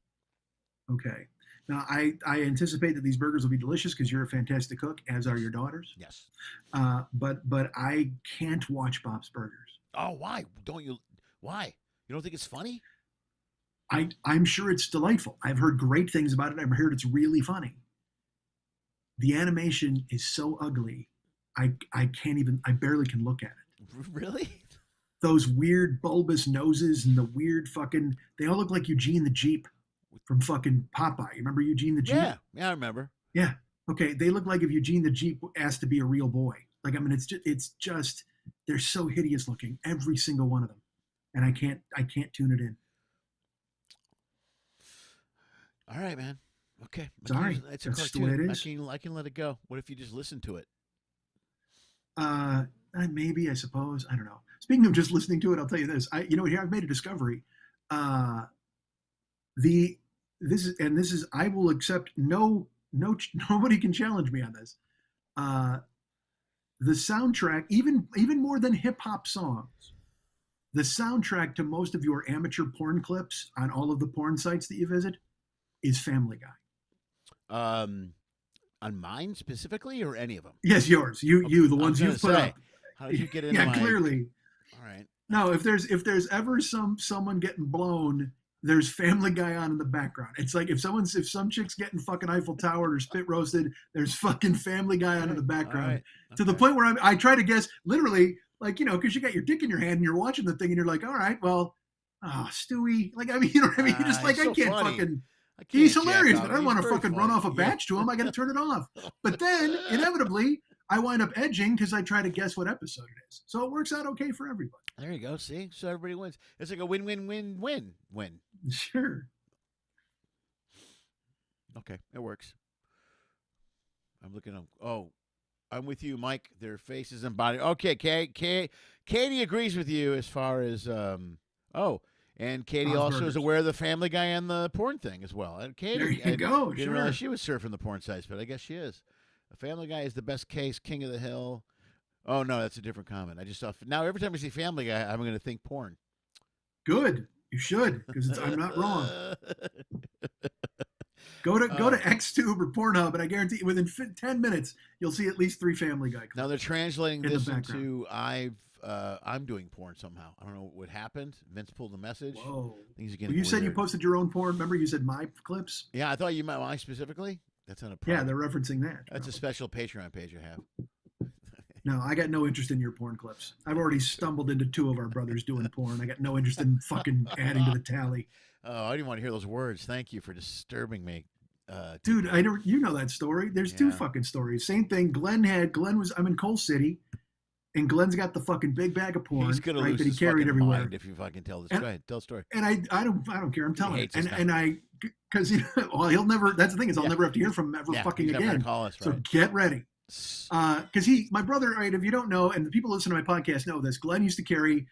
Speaker 2: Okay. Now, I anticipate that these burgers will be delicious because you're a fantastic cook, as are your daughters.
Speaker 1: Yes.
Speaker 2: But I can't watch Bob's Burgers.
Speaker 1: Oh, why? Why? You don't think it's funny?
Speaker 2: I'm sure it's delightful. I've heard great things about it. I've heard it's really funny. The animation is so ugly. I barely can look at it.
Speaker 1: Really?
Speaker 2: Those weird bulbous noses and the weird fucking, they all look like Eugene the Jeep from fucking Popeye. You remember Eugene the Jeep?
Speaker 1: Yeah, I remember.
Speaker 2: Yeah. Okay, they look like if Eugene the Jeep asked to be a real boy. Like, I mean, it's just they're so hideous looking, every single one of them. And I can't tune it in.
Speaker 1: All right, man. Okay.
Speaker 2: Sorry.
Speaker 1: It's a cartoon. The way it is. I can let it go. What if you just listen to it?
Speaker 2: Maybe, I suppose. I don't know. Speaking of just listening to it, I'll tell you this. Here I've made a discovery. I will accept nobody can challenge me on this. The soundtrack, even more than hip hop songs, the soundtrack to most of your amateur porn clips on all of the porn sites that you visit is Family Guy.
Speaker 1: On mine specifically, or any of them?
Speaker 2: Yes, yours. You, the ones you've put up.
Speaker 1: How did you get into
Speaker 2: Yeah, clearly.
Speaker 1: All right.
Speaker 2: No, if there's ever someone getting blown, there's Family Guy on in the background. It's like if some chick's getting fucking Eiffel Tower or spit roasted, there's fucking Family Guy on in the background. Right. Okay. To the point where I try to guess, literally, like, because you got your dick in your hand and you're watching the thing and you're like, all right, well, Stewie, like, I mean, you know what I mean? You're just like, I can't funny. Fucking. He's hilarious, but I don't want to fucking run off a batch to him. I got to turn it off. But then, inevitably, I wind up edging because I try to guess what episode it is. So it works out okay for everybody.
Speaker 1: There you go. See? So everybody wins. It's like a win-win-win-win-win.
Speaker 2: Sure.
Speaker 1: Okay, it works. I'm looking up. Oh, I'm with you, Mike. Their faces and body. Okay, Katie agrees with you as far as Oh, and Katie also is aware of the Family Guy and the porn thing as well. And Katie,
Speaker 2: there you go.
Speaker 1: Didn't realize she was surfing the porn sites, but I guess she is. The Family Guy is the best case, King of the Hill. Oh no, that's a different comment. I just saw. Now every time I see Family Guy, I'm going to think porn.
Speaker 2: Good, you should, because I'm not wrong. Go to XTube or Pornhub, and I guarantee you, within 10 minutes, you'll see at least 3 Family Guy clips.
Speaker 1: Now they're translating this into I'm doing porn somehow. I don't know what happened. Vince pulled the message.
Speaker 2: Whoa!
Speaker 1: Things are
Speaker 2: getting weird. Said you posted your own porn. Remember, you said my clips.
Speaker 1: Yeah, I thought you meant mine specifically. That's on a
Speaker 2: yeah, they're referencing that.
Speaker 1: That's a special Patreon page I have.
Speaker 2: No, I got no interest in your porn clips. I've already stumbled into 2 of our brothers doing porn. I got no interest in fucking adding to the tally.
Speaker 1: Oh, I didn't want to hear those words. Thank you for disturbing me.
Speaker 2: Dude, you know that story. There's 2 fucking stories. Same thing. I'm in Coal City, and Glenn's got the fucking big bag of porn,
Speaker 1: He's gonna
Speaker 2: right,
Speaker 1: lose
Speaker 2: that he
Speaker 1: his
Speaker 2: carried everywhere.
Speaker 1: Mind if you fucking tell this. Go ahead, tell the story.
Speaker 2: And I don't care. I'm telling it. And I, because well, he'll never. That's the thing is, I'll never have to hear from him ever fucking again.
Speaker 1: Call us, right?
Speaker 2: So get ready. Because my brother, right? If you don't know, and the people listening to my podcast know this, Glenn used to carry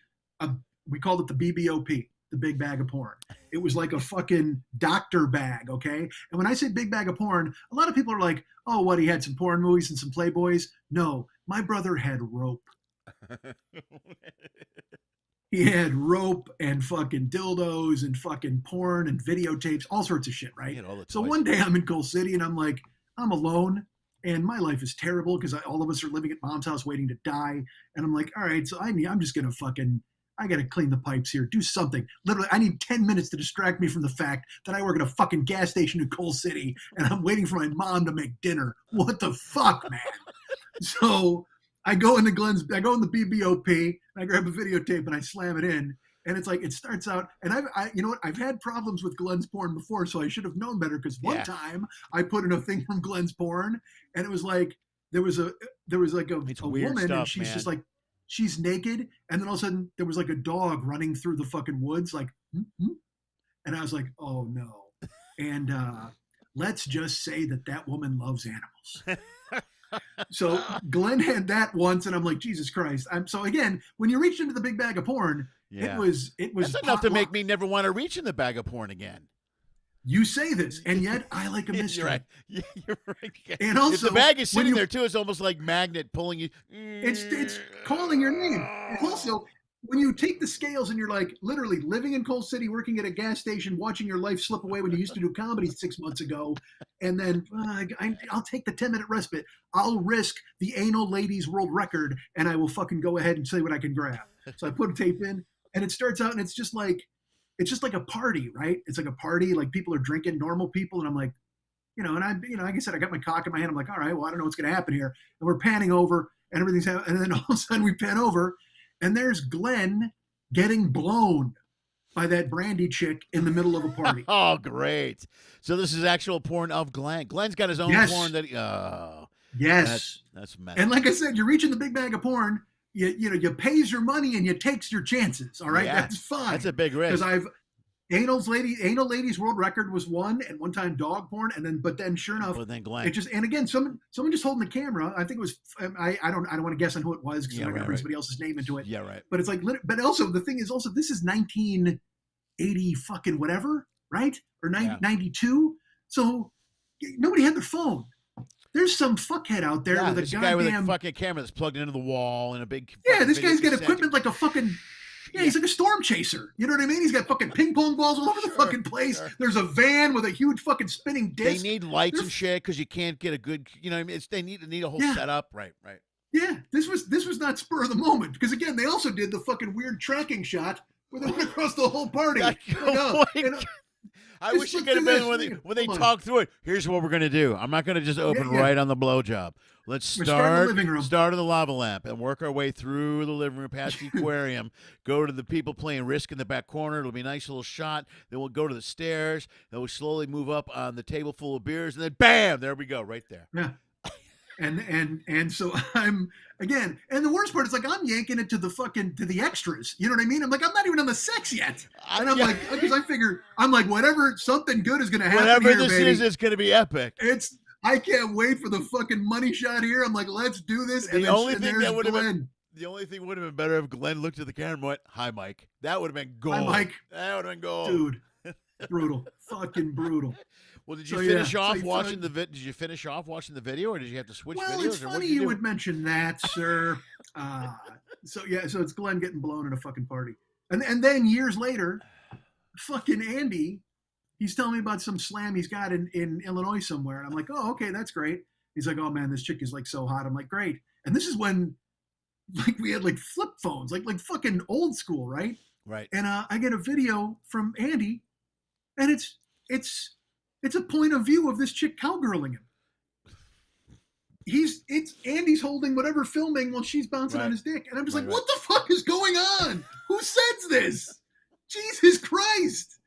Speaker 2: we called it the BBOP, the big bag of porn. It was like a fucking doctor bag, okay? And when I say big bag of porn, a lot of people are like, oh, what, he had some porn movies and some Playboys? No, my brother had rope. He had rope and fucking dildos and fucking porn and videotapes, all sorts of shit, right? So one day I'm in Coal City and I'm like, I'm alone and my life is terrible because all of us are living at mom's house waiting to die. And I'm like, all right, so I'm just going to I got to clean the pipes here, do something. Literally, I need 10 minutes to distract me from the fact that I work at a fucking gas station in Coal City and I'm waiting for my mom to make dinner. What the fuck, man? So I go in the BBOP and I grab a videotape and I slam it in. And it's like, it starts out, and you know what? I've had problems with Glenn's porn before, so I should have known better. Because one time I put in a thing from Glenn's porn, and it was like there was like a woman, stuff, and she's just like, she's naked, and then all of a sudden there was like a dog running through the fucking woods, like, and I was like, oh no. And let's just say that woman loves animals. So Glenn had that once, and I'm like, Jesus Christ. So again, when you reached into the big bag of porn, it was
Speaker 1: that's enough to make me never want to reach in the bag of porn again.
Speaker 2: You say this, and yet I like a mystery.
Speaker 1: You're right. Yeah, you're right.
Speaker 2: And also,
Speaker 1: if the bag is sitting there too, it's almost like magnet pulling you.
Speaker 2: It's calling your name. And also, when you take the scales and you're like literally living in Coal City, working at a gas station, watching your life slip away when you used to do comedy 6 months ago, and then I'll take the 10-minute respite. I'll risk the anal ladies world record, and I will fucking go ahead and say what I can grab. So I put a tape in, and it starts out, and it's just like a party, right? It's like a party, like people are drinking, normal people, and I'm like, like I said, I got my cock in my hand. I'm like, all right, well, I don't know what's going to happen here, and we're panning over, and everything's happening, and then all of a sudden we pan over. And there's Glenn getting blown by that brandy chick in the middle of a party.
Speaker 1: Oh, great. So this is actual porn of Glenn. Glenn's got his own porn that
Speaker 2: yes.
Speaker 1: That's messy.
Speaker 2: And like I said, you're reaching the big bag of porn, you pays your money and you takes your chances. All right.
Speaker 1: Yeah,
Speaker 2: that's fine.
Speaker 1: That's a big risk.
Speaker 2: Because anal ladies world record was one, and one time dog porn, but then sure enough,
Speaker 1: then Glenn.
Speaker 2: it just, and again, someone just holding the camera. I think it was, I don't want to guess on who it was because I got somebody else's name into it.
Speaker 1: Yeah, right.
Speaker 2: But it's like, but also the thing is also, this is 1980 fucking whatever, right? Or 92. So nobody had their phone. There's some fuckhead out there with a
Speaker 1: guy with a fucking camera that's plugged into the wall and a big.
Speaker 2: Yeah, this guy's got equipment like a fucking. Yeah, he's like a storm chaser. You know what I mean? He's got fucking ping pong balls all over the fucking place. Sure. There's a van with a huge fucking spinning disc.
Speaker 1: They need lights and shit because you can't get a good. I mean, they need a whole setup. Right.
Speaker 2: Yeah, this was not spur of the moment because again, they also did the fucking weird tracking shot where they went across the whole party.
Speaker 1: I wish it could have been when they talk through it. Here's what we're gonna do. I'm not gonna just open right on the blowjob. Let's start in the lava lamp and work our way through the living room, past the aquarium, go to the people playing Risk in the back corner. It'll be a nice little shot. Then we'll go to the stairs. Then we'll slowly move up on the table full of beers, and then bam, there we go, right there.
Speaker 2: Yeah. And so I'm again, and the worst part is like I'm yanking it to the extras. You know what I mean? I'm like, I'm not even on the sex yet. And I'm like, because I figure I'm like, whatever, something good is gonna happen.
Speaker 1: Whatever
Speaker 2: here,
Speaker 1: this
Speaker 2: baby.
Speaker 1: is, it's gonna be epic.
Speaker 2: I can't wait for the fucking money shot here. I'm like, let's do this.
Speaker 1: The only thing that would have been better if Glenn looked at the camera and went, "Hi, Mike." That would have been gold.
Speaker 2: Hi, Mike.
Speaker 1: That would have been gold.
Speaker 2: Dude, brutal. Fucking brutal.
Speaker 1: Well, did you finish off watching the Did you finish off watching the video, or did you have to switch videos?
Speaker 2: Well, it's funny you would mention that, sir. So it's Glenn getting blown at a fucking party, and then years later, fucking Andy, he's telling me about some slam he's got in Illinois somewhere, and I'm like, oh, okay, that's great. He's like, oh man, this chick is like so hot. I'm like, great. And this is when like we had like flip phones, like fucking old school, right?
Speaker 1: Right.
Speaker 2: And I get a video from Andy, and it's a point of view of this chick cowgirling him. It's Andy's holding whatever filming while she's bouncing on his dick. And I'm just like, what the fuck is going on? Who sends this? Jesus Christ.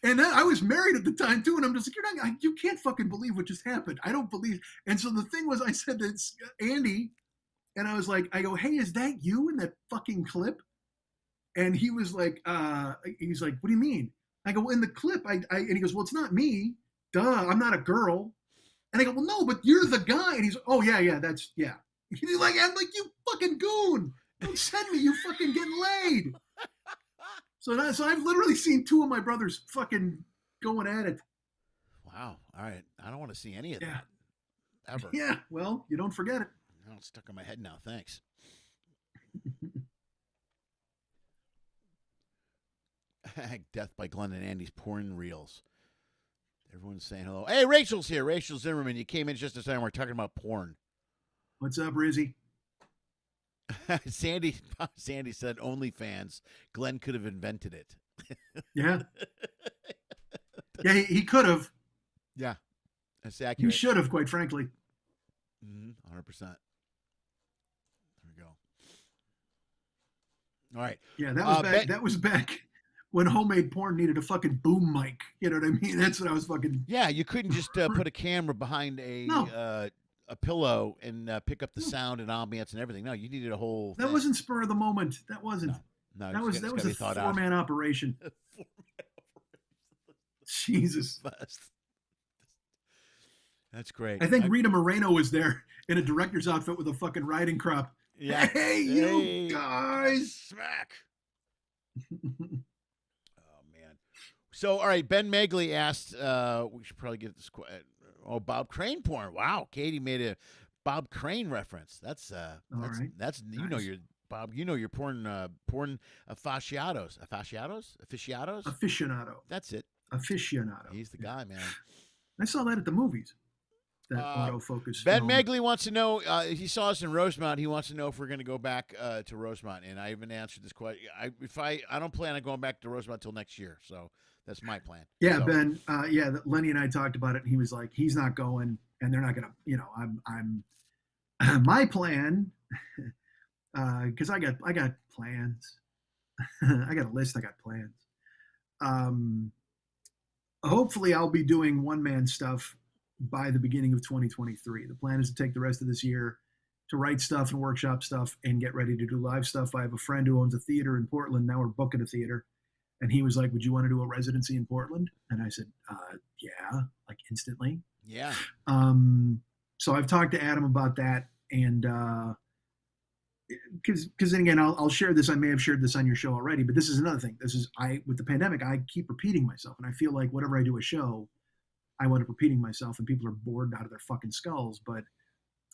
Speaker 2: And I was married at the time too. And I'm just like, you can't fucking believe what just happened. I don't believe. And so the thing was, I said that it's Andy, and I was like, I go, hey, is that you in that fucking clip? And he was like, he's like, what do you mean? I go, well, in the clip, and he goes, well, it's not me. Duh, I'm not a girl. And I go, well, no, but you're the guy. And he's like, oh, yeah. He's like, I'm like, you fucking goon. Don't send me. You fucking getting laid. So I've literally seen two of my brothers fucking going at it.
Speaker 1: Wow. All right. I don't want to see any of that. Ever.
Speaker 2: Yeah. Well, you don't forget it.
Speaker 1: No, it's stuck in my head now. Thanks. Death by Glenn and Andy's porn reels. Everyone's saying hello. Hey, Rachel's here. Rachel Zimmerman. You came in just in time. We're talking about porn.
Speaker 2: What's up, Rizzy?
Speaker 1: Sandy said OnlyFans. Glenn could have invented it.
Speaker 2: Yeah. Yeah, he could have.
Speaker 1: Yeah. That's accurate.
Speaker 2: He should have, quite frankly.
Speaker 1: 100%. There we go. All right.
Speaker 2: Yeah, that was back when homemade porn needed a fucking boom mic. You know what I mean? That's what I was fucking.
Speaker 1: Yeah, you couldn't just put a camera behind a pillow and pick up the sound and ambience and everything. No, you needed a whole.
Speaker 2: That wasn't spur of the moment. That wasn't.
Speaker 1: No,
Speaker 2: that was a 4-man operation. Jesus.
Speaker 1: That's great.
Speaker 2: I think Rita Moreno was there in a director's outfit with a fucking riding crop.
Speaker 1: Yeah.
Speaker 2: Hey, you guys.
Speaker 1: Smack. So, all right, Ben Megley asked, we should probably get this. Bob Crane porn. Wow, Katie made a Bob Crane reference. That's
Speaker 2: right.
Speaker 1: That's nice. You know your Bob. You know your porn aficionados.
Speaker 2: Aficionado.
Speaker 1: That's it.
Speaker 2: Aficionado.
Speaker 1: He's the guy, man.
Speaker 2: I saw that at the movies. That autofocus.
Speaker 1: Ben Megley wants to know. He saw us in Rosemount. He wants to know if we're going to go back to Rosemount, and I haven't answered this question. I don't plan on going back to Rosemount until next year. So. That's my plan.
Speaker 2: Yeah, so. Ben. Lenny and I talked about it, and he was like, he's not going, and they're not gonna. You know, I'm. My plan, because I got plans. I got a list. I got plans. Hopefully, I'll be doing one-man stuff by the beginning of 2023. The plan is to take the rest of this year to write stuff and workshop stuff and get ready to do live stuff. I have a friend who owns a theater in Portland. Now we're booking a theater. And he was like, would you want to do a residency in Portland? And I said, yeah, like instantly.
Speaker 1: Yeah.
Speaker 2: So I've talked to Adam about that. And because then again, I'll share this. I may have shared this on your show already, but this is another thing. With the pandemic, I keep repeating myself. And I feel like whenever I do a show, I wind up repeating myself and people are bored out of their fucking skulls. But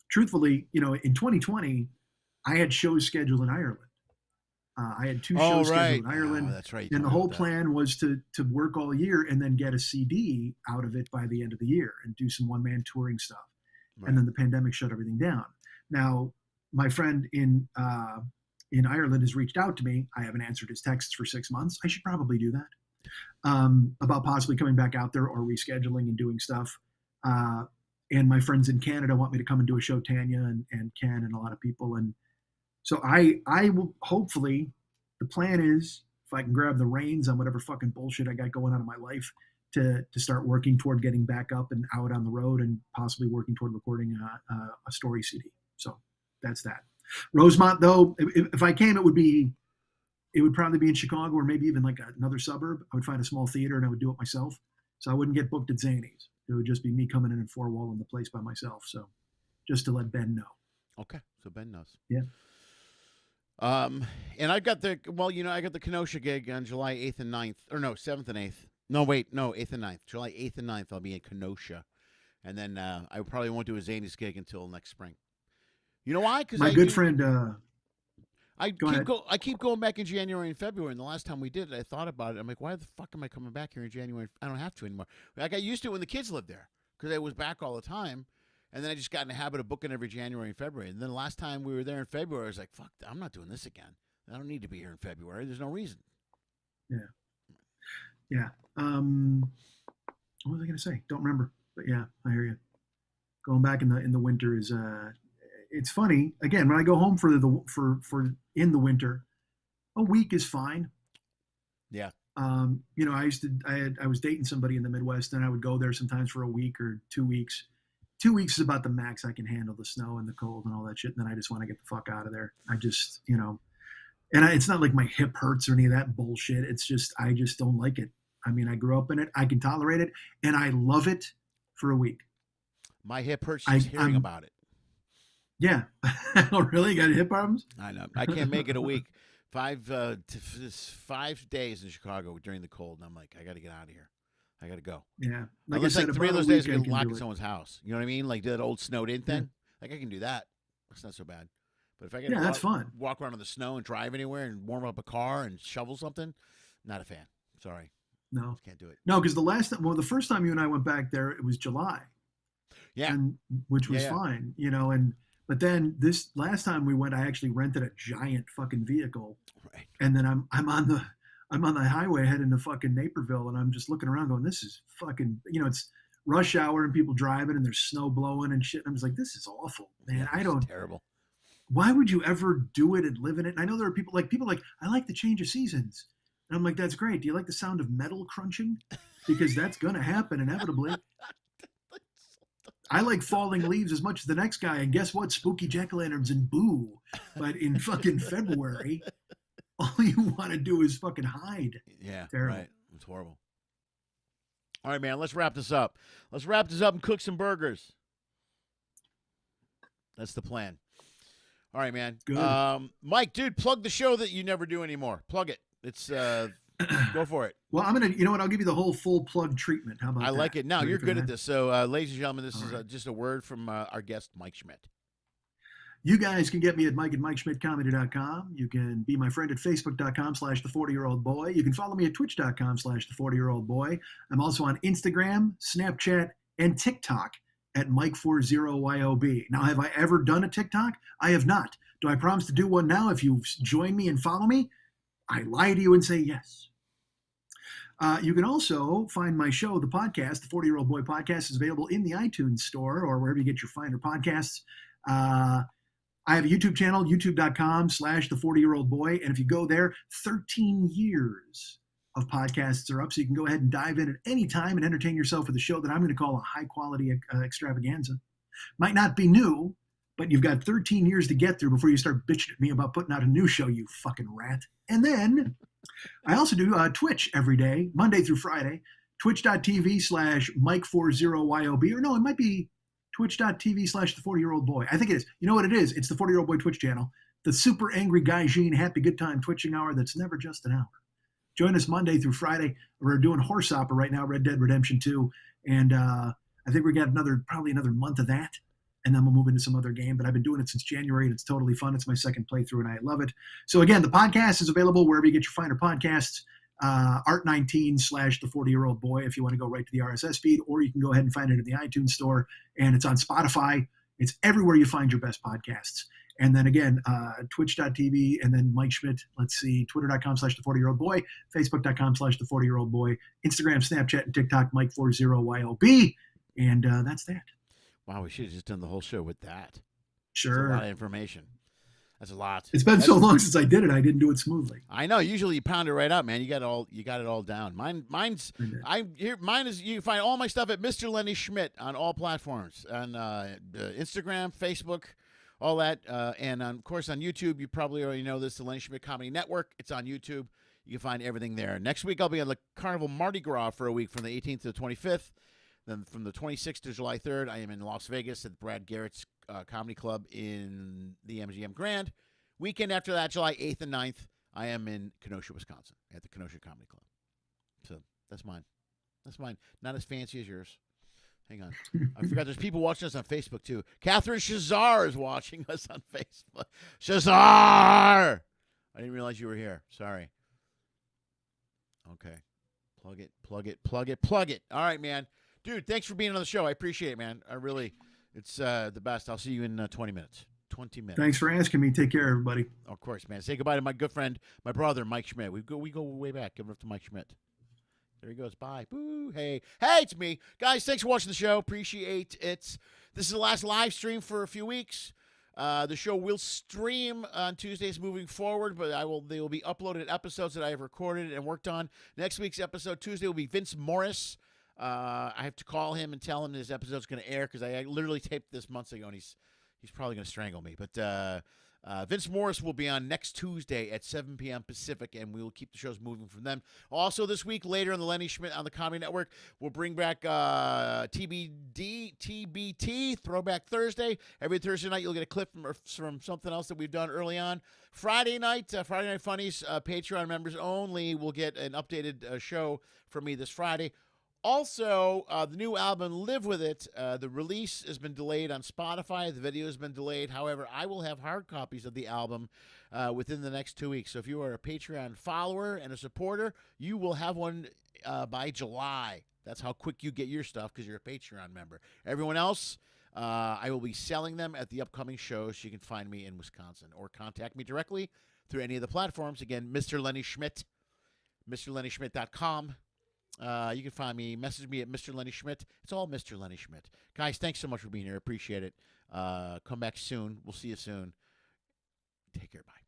Speaker 2: truthfully, in 2020, I had shows scheduled in Ireland. I had 2 shows scheduled in Ireland.
Speaker 1: Oh, that's right.
Speaker 2: And the whole plan was to work all year and then get a CD out of it by the end of the year and do some one-man touring stuff. Right. And then the pandemic shut everything down. Now, my friend in Ireland has reached out to me. I haven't answered his texts for 6 months. I should probably do that. About possibly coming back out there or rescheduling and doing stuff. And my friends in Canada want me to come and do a show, Tanya and Ken and a lot of people. And so I will hopefully, the plan is if I can grab the reins on whatever fucking bullshit I got going on in my life to start working toward getting back up and out on the road and possibly working toward recording a story CD. So that's that. Rosemont, though, if I came, it would probably be in Chicago or maybe even like another suburb. I would find a small theater and I would do it myself. So I wouldn't get booked at Zany's. It would just be me coming in and four-walling the place by myself. So just to let Ben know.
Speaker 1: Okay, so Ben knows.
Speaker 2: Yeah.
Speaker 1: And I got the Kenosha gig on July 8th and 9th. Or no, 7th and 8th. No, wait, no, 8th and 9th. July 8th and 9th, I'll be in Kenosha. And then I probably won't do a Zany's gig until next spring. You know why? Because
Speaker 2: my good friend...
Speaker 1: I keep going back in January and February, and the last time we did it, I thought about it. I'm like, why the fuck am I coming back here in January? I don't have to anymore. I got used to it when the kids lived there because I was back all the time, and then I just got in the habit of booking every January and February. And then the last time we were there in February, I was like, fuck, I'm not doing this again. I don't need to be here in February. There's no reason.
Speaker 2: Yeah. Yeah. What was I going to say? Don't remember. But yeah, I hear you. Going back in the winter is it's funny. Again, when I go home for in the winter, a week is fine.
Speaker 1: Yeah.
Speaker 2: I was dating somebody in the Midwest, and I would go there sometimes for a week or 2 weeks. 2 weeks is about the max I can handle the snow and the cold and all that shit. And then I just want to get the fuck out of there. I just, it's not like my hip hurts or any of that bullshit. It's just, I just don't like it. I mean, I grew up in it. I can tolerate it, and I love it for a week.
Speaker 1: My hip hurts just hearing about it.
Speaker 2: Yeah. Oh, really? You got hip problems?
Speaker 1: I know. I can't make it a week. 5 days in Chicago during the cold, and I'm like, I got to get out of here. I got to go.
Speaker 2: Yeah.
Speaker 1: Like unless, 3 of those days I get locked in someone's house. You know what I mean? Like that old snowed in thing. Yeah. Like I can do that. It's not so bad. But if I get
Speaker 2: that's fun.
Speaker 1: Walk around in the snow and drive anywhere and warm up a car and shovel something, not a fan. Sorry.
Speaker 2: No.
Speaker 1: Can't do it.
Speaker 2: No, because the first time you and I went back there, it was July.
Speaker 1: Yeah.
Speaker 2: Which was fine, but then this last time we went, I actually rented a giant fucking vehicle.
Speaker 1: Right.
Speaker 2: And then I'm on the highway heading to fucking Naperville, and I'm just looking around going, this is fucking, it's rush hour and people driving and there's snow blowing and shit. And I'm just like, this is awful, man.
Speaker 1: Yeah, terrible.
Speaker 2: Why would you ever do it and live in it? And I know there are people like, I like the change of seasons. And I'm like, that's great. Do you like the sound of metal crunching? Because that's going to happen inevitably. I like falling leaves as much as the next guy. And guess what? Spooky jack-o'-lanterns and boo. But in fucking February, all you want to do is fucking hide.
Speaker 1: Yeah,
Speaker 2: terrible.
Speaker 1: Right. It's horrible. All right, man, let's wrap this up. Let's wrap this up and cook some burgers. That's the plan. All right, man.
Speaker 2: Good.
Speaker 1: Mike, dude, plug the show that you never do anymore. Plug it. It's go for it.
Speaker 2: Well, I'm gonna. You know what? I'll give you the whole full plug treatment. How about that?
Speaker 1: I like it. Now you're good at this. So, ladies and gentlemen, this is just a word from our guest, Mike Schmidt.
Speaker 2: You guys can get me at Mike at MikeSchmidtComedy.com. You can be my friend at Facebook.com/the40year-old-boy. You can follow me at Twitch.com/the40year-old-boy. I'm also on Instagram, Snapchat, and TikTok at Mike40YOB. Now, have I ever done a TikTok? I have not. Do I promise to do one now if you join me and follow me? I lie to you and say yes. You can also find my show, the podcast, the 40-Year-Old Boy Podcast, is available in the iTunes store or wherever you get your finer podcasts. I have a YouTube channel, youtube.com/the40year-old-boy. And if you go there, 13 years of podcasts are up. So you can go ahead and dive in at any time and entertain yourself with a show that I'm going to call a high-quality extravaganza. Might not be new, but you've got 13 years to get through before you start bitching at me about putting out a new show, you fucking rat. And then I also do Twitch every day, Monday through Friday, twitch.tv/Mike40YOB. Or no, it might be twitch.tv/the40year-old-boy. I think it is. You know what it is? It's the 40-year-old boy Twitch channel. The super angry guy Gene happy good time twitching hour that's never just an hour. Join us Monday through Friday. We're doing Horse Opera right now, Red Dead Redemption 2. And I think we got probably another month of that. And then we'll move into some other game. But I've been doing it since January, and it's totally fun. It's my second playthrough, and I love it. So again, the podcast is available wherever you get your finer podcasts. Art19/the40year-old-boy if you want to go right to the RSS feed, or you can go ahead and find it in the iTunes store, and it's on Spotify. It's everywhere you find your best podcasts. And then again, twitch.tv, and then Mike Schmidt, let's see, twitter.com/the40year-old-boy, facebook.com/the40year-old-boy, Instagram, Snapchat, and TikTok, Mike40YOB. And that's that.
Speaker 1: Wow, we should have just done the whole show with that.
Speaker 2: Sure.
Speaker 1: That's a lot of information. That's a lot.
Speaker 2: It's been so long since I did it. I didn't do it smoothly.
Speaker 1: I know. Usually you pound it right up, man. You got it all down. Mine is you can find all my stuff at Mr. Lenny Schmidt on all platforms, on Instagram, Facebook, all that, and of course on YouTube. You probably already know this, the Lenny Schmidt Comedy Network. It's on YouTube. You can find everything there. Next week I'll be on the Carnival Mardi Gras for a week from the 18th to the 25th. Then from the 26th to July 3rd, I am in Las Vegas at Brad Garrett's Comedy Club in the MGM Grand. Weekend after that, July 8th and 9th, I am in Kenosha, Wisconsin at the Kenosha Comedy Club. So that's mine. That's mine. Not as fancy as yours. Hang on. I forgot there's people watching us on Facebook, too. Catherine Shazar is watching us on Facebook. Shazar! I didn't realize you were here. Sorry. Okay. Plug it, plug it, plug it, plug it. All right, man. Dude, thanks for being on the show. I appreciate it, man. It's the best. I'll see you in 20 minutes. 20 minutes.
Speaker 2: Thanks for asking me. Take care, everybody.
Speaker 1: Of course, man. Say goodbye to my good friend, my brother, Mike Schmidt. We go way back. Give it up to Mike Schmidt. There he goes. Bye. Boo. Hey, it's me. Guys, thanks for watching the show. Appreciate it. This is the last live stream for a few weeks. The show will stream on Tuesdays moving forward, but they will be uploaded episodes that I have recorded and worked on. Next week's episode, Tuesday, will be Vince Morris. I have to call him and tell him this episode's going to air because I literally taped this months ago, and he's probably going to strangle me. But Vince Morris will be on next Tuesday at 7 p.m. Pacific, and we will keep the shows moving from them. Also this week, later on the Lenny Schmidt on the Comedy Network, we'll bring back TBT, Throwback Thursday. Every Thursday night, you'll get a clip from something else that we've done early on. Friday Night Funnies, Patreon members only will get an updated show from me this Friday. Also, the new album, Live With It, the release has been delayed on Spotify. The video has been delayed. However, I will have hard copies of the album within the next 2 weeks. So if you are a Patreon follower and a supporter, you will have one by July. That's how quick you get your stuff because you're a Patreon member. Everyone else, I will be selling them at the upcoming shows. You can find me in Wisconsin or contact me directly through any of the platforms. Again, Mr. Lenny Schmidt, MrLennySchmidt.com. You can find me, message me at Mr. Lenny Schmidt. It's all Mr. Lenny Schmidt. Guys, thanks so much for being here. Appreciate it. Come back soon. We'll see you soon. Take care. Bye.